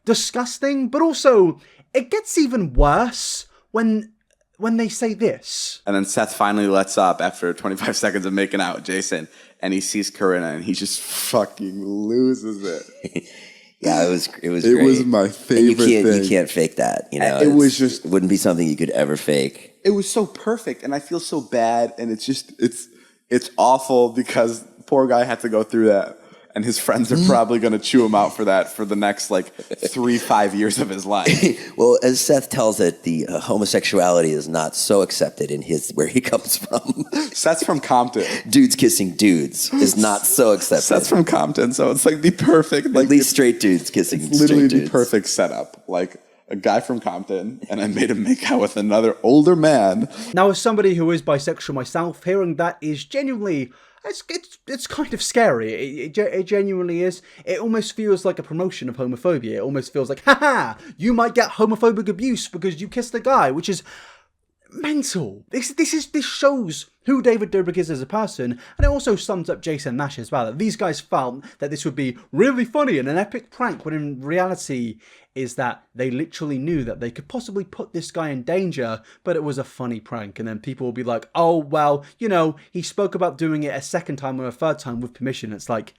Speaker 1: disgusting, but also it gets even worse when they say this.
Speaker 10: And then Seth finally lets up after 25 seconds of making out with Jason, and he sees Corinna, and he just fucking loses it.
Speaker 4: Yeah, it was great.
Speaker 10: It was my favorite thing.
Speaker 4: You can't fake that. It wouldn't be something you could ever fake.
Speaker 10: It was so perfect, and I feel so bad, and it's awful because poor guy had to go through that. And his friends are probably going to chew him out for that for the next 3-5 years of his life.
Speaker 4: Well, as Seth tells it, the homosexuality is not so accepted in where he comes from.
Speaker 10: Seth's from Compton.
Speaker 4: Dudes kissing dudes is not so accepted.
Speaker 10: Seth's from Compton, so it's like the perfect.
Speaker 4: At least straight dudes kissing straight dudes.
Speaker 10: Literally the perfect setup. Like a guy from Compton, and I made him make out with another older man.
Speaker 1: Now, as somebody who is bisexual myself, hearing that is genuinely... It's kind of scary. It genuinely is. It almost feels like a promotion of homophobia. It almost feels like, haha, you might get homophobic abuse because you kissed a guy, which is mental. This shows who David Dobrik is as a person, and it also sums up Jason Nash as well. That these guys felt that this would be really funny and an epic prank, when in reality is that they literally knew that they could possibly put this guy in danger, but it was a funny prank. And then people will be like, oh, well, he spoke about doing it a second time or a third time with permission. It's like,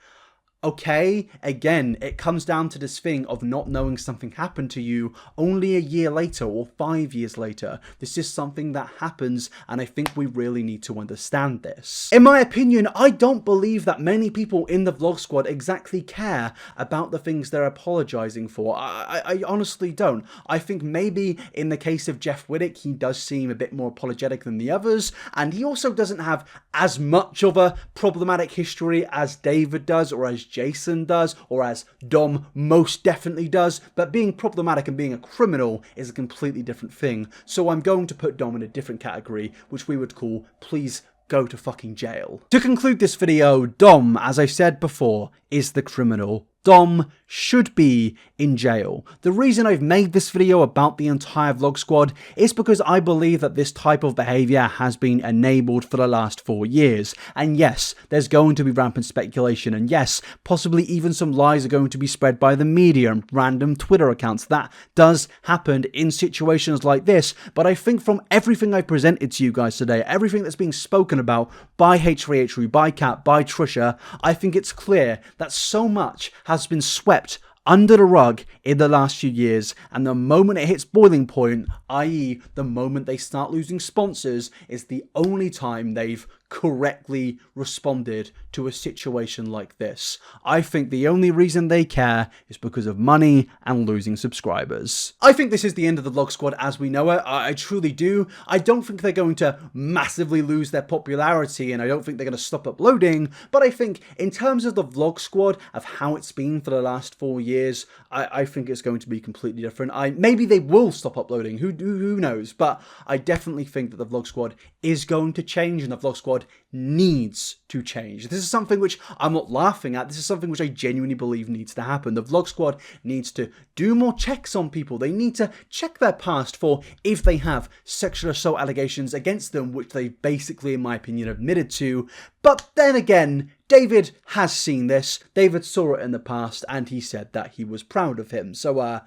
Speaker 1: Okay, again, it comes down to this thing of not knowing something happened to you only a year later or 5 years later. This is something that happens, and I think we really need to understand this. In my opinion, I don't believe that many people in the Vlog Squad exactly care about the things they're apologizing for. I honestly don't. I think maybe in the case of Jeff Wittek, he does seem a bit more apologetic than the others, and he also doesn't have as much of a problematic history as David does, or as Jason does, or as Dom most definitely does, but being problematic and being a criminal is a completely different thing. So I'm going to put Dom in a different category, which we would call please go to fucking jail. To conclude this video, Dom, as I said before, is the criminal. Dom should be in jail. The reason I've made this video about the entire Vlog Squad is because I believe that this type of behaviour has been enabled for the last 4 years. And yes, there's going to be rampant speculation, and yes, possibly even some lies are going to be spread by the media and random Twitter accounts. That does happen in situations like this, but I think from everything I presented to you guys today, everything that's being spoken about by H3H3, by Kat, by Trisha, I think it's clear that so much has been swept under the rug in the last few years, and the moment it hits boiling point, i.e. the moment they start losing sponsors, is the only time they've correctly responded to a situation like this. I think the only reason they care is because of money and losing subscribers. I think this is the end of the Vlog Squad as we know it. I truly do. I don't think they're going to massively lose their popularity, and I don't think they're going to stop uploading, but I think in terms of the Vlog Squad, of how it's been for the last 4 years, I think it's going to be completely different. Maybe they will stop uploading, who knows, but I definitely think that the Vlog Squad is going to change, and the Vlog Squad needs to change. This is something which I'm not laughing at. This is something which I genuinely believe needs to happen. The Vlog Squad needs to do more checks on people. They need to check their past for if they have sexual assault allegations against them, which they basically, in my opinion, admitted to. But then again, David has seen this. David saw it in the past, and he said that he was proud of him. So,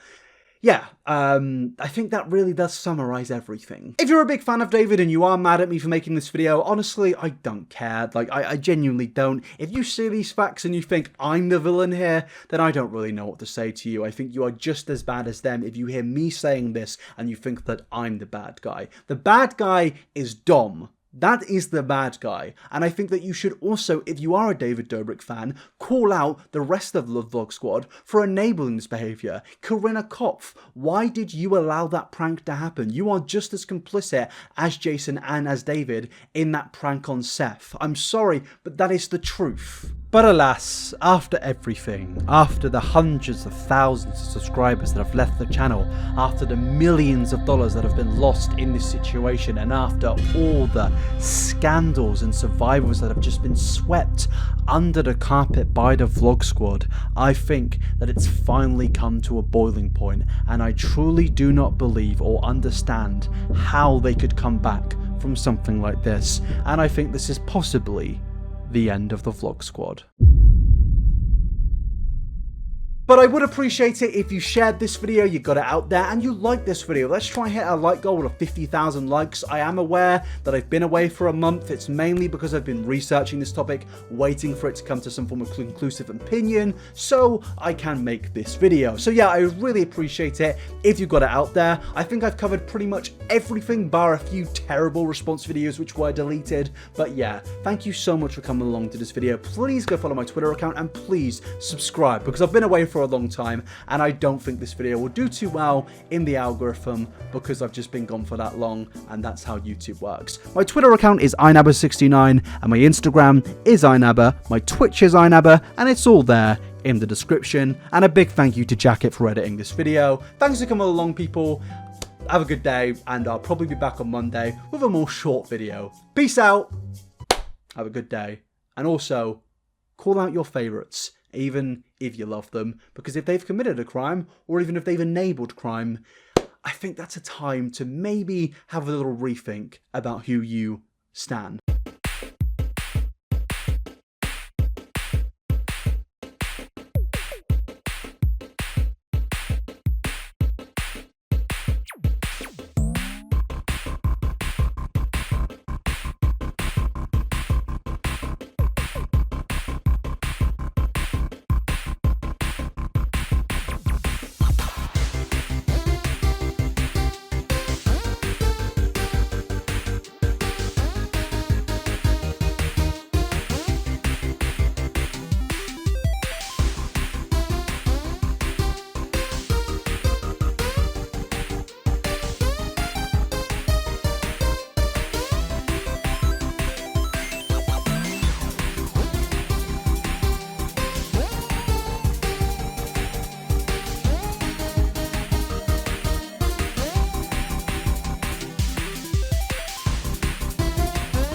Speaker 1: yeah, I think that really does summarize everything. If you're a big fan of David and you are mad at me for making this video, honestly, I don't care. Like, I genuinely don't. If you see these facts and you think I'm the villain here, then I don't really know what to say to you. I think you are just as bad as them if you hear me saying this and you think that I'm the bad guy. The bad guy is Dom. That is the bad guy, and I think that you should also, if you are a David Dobrik fan, call out the rest of the Vlog Squad for enabling this behaviour. Corinna Kopf, why did you allow that prank to happen? You are just as complicit as Jason and as David in that prank on Seth. I'm sorry, but that is the truth. But alas, after everything, after the hundreds of thousands of subscribers that have left the channel, after the millions of dollars that have been lost in this situation, and after all the scandals and survivors that have just been swept under the carpet by the Vlog Squad, I think that it's finally come to a boiling point, and I truly do not believe or understand how they could come back from something like this, and I think this is possibly the end of the Vlog Squad. But I would appreciate it if you shared this video, you got it out there, and you liked this video. Let's try and hit our like goal of 50,000 likes. I am aware that I've been away for a month. It's mainly because I've been researching this topic, waiting for it to come to some form of conclusive opinion, so I can make this video. So yeah, I really appreciate it if you got it out there. I think I've covered pretty much everything bar a few terrible response videos which were deleted. But yeah, thank you so much for coming along to this video. Please go follow my Twitter account and please subscribe, because I've been away for a long time and I don't think this video will do too well in the algorithm because I've just been gone for that long, and that's how YouTube works. My Twitter account is inabber69 and my Instagram is inabber, my Twitch is inabber, and it's all there in the description. And a big thank you to Jacket for editing this video. Thanks for coming along, people. Have a good day, and I'll probably be back on Monday with a more short video. Peace out. Have a good day. And also, call out your favourites, even if you love them, because if they've committed a crime, or even if they've enabled crime, I think that's a time to maybe have a little rethink about who you stan.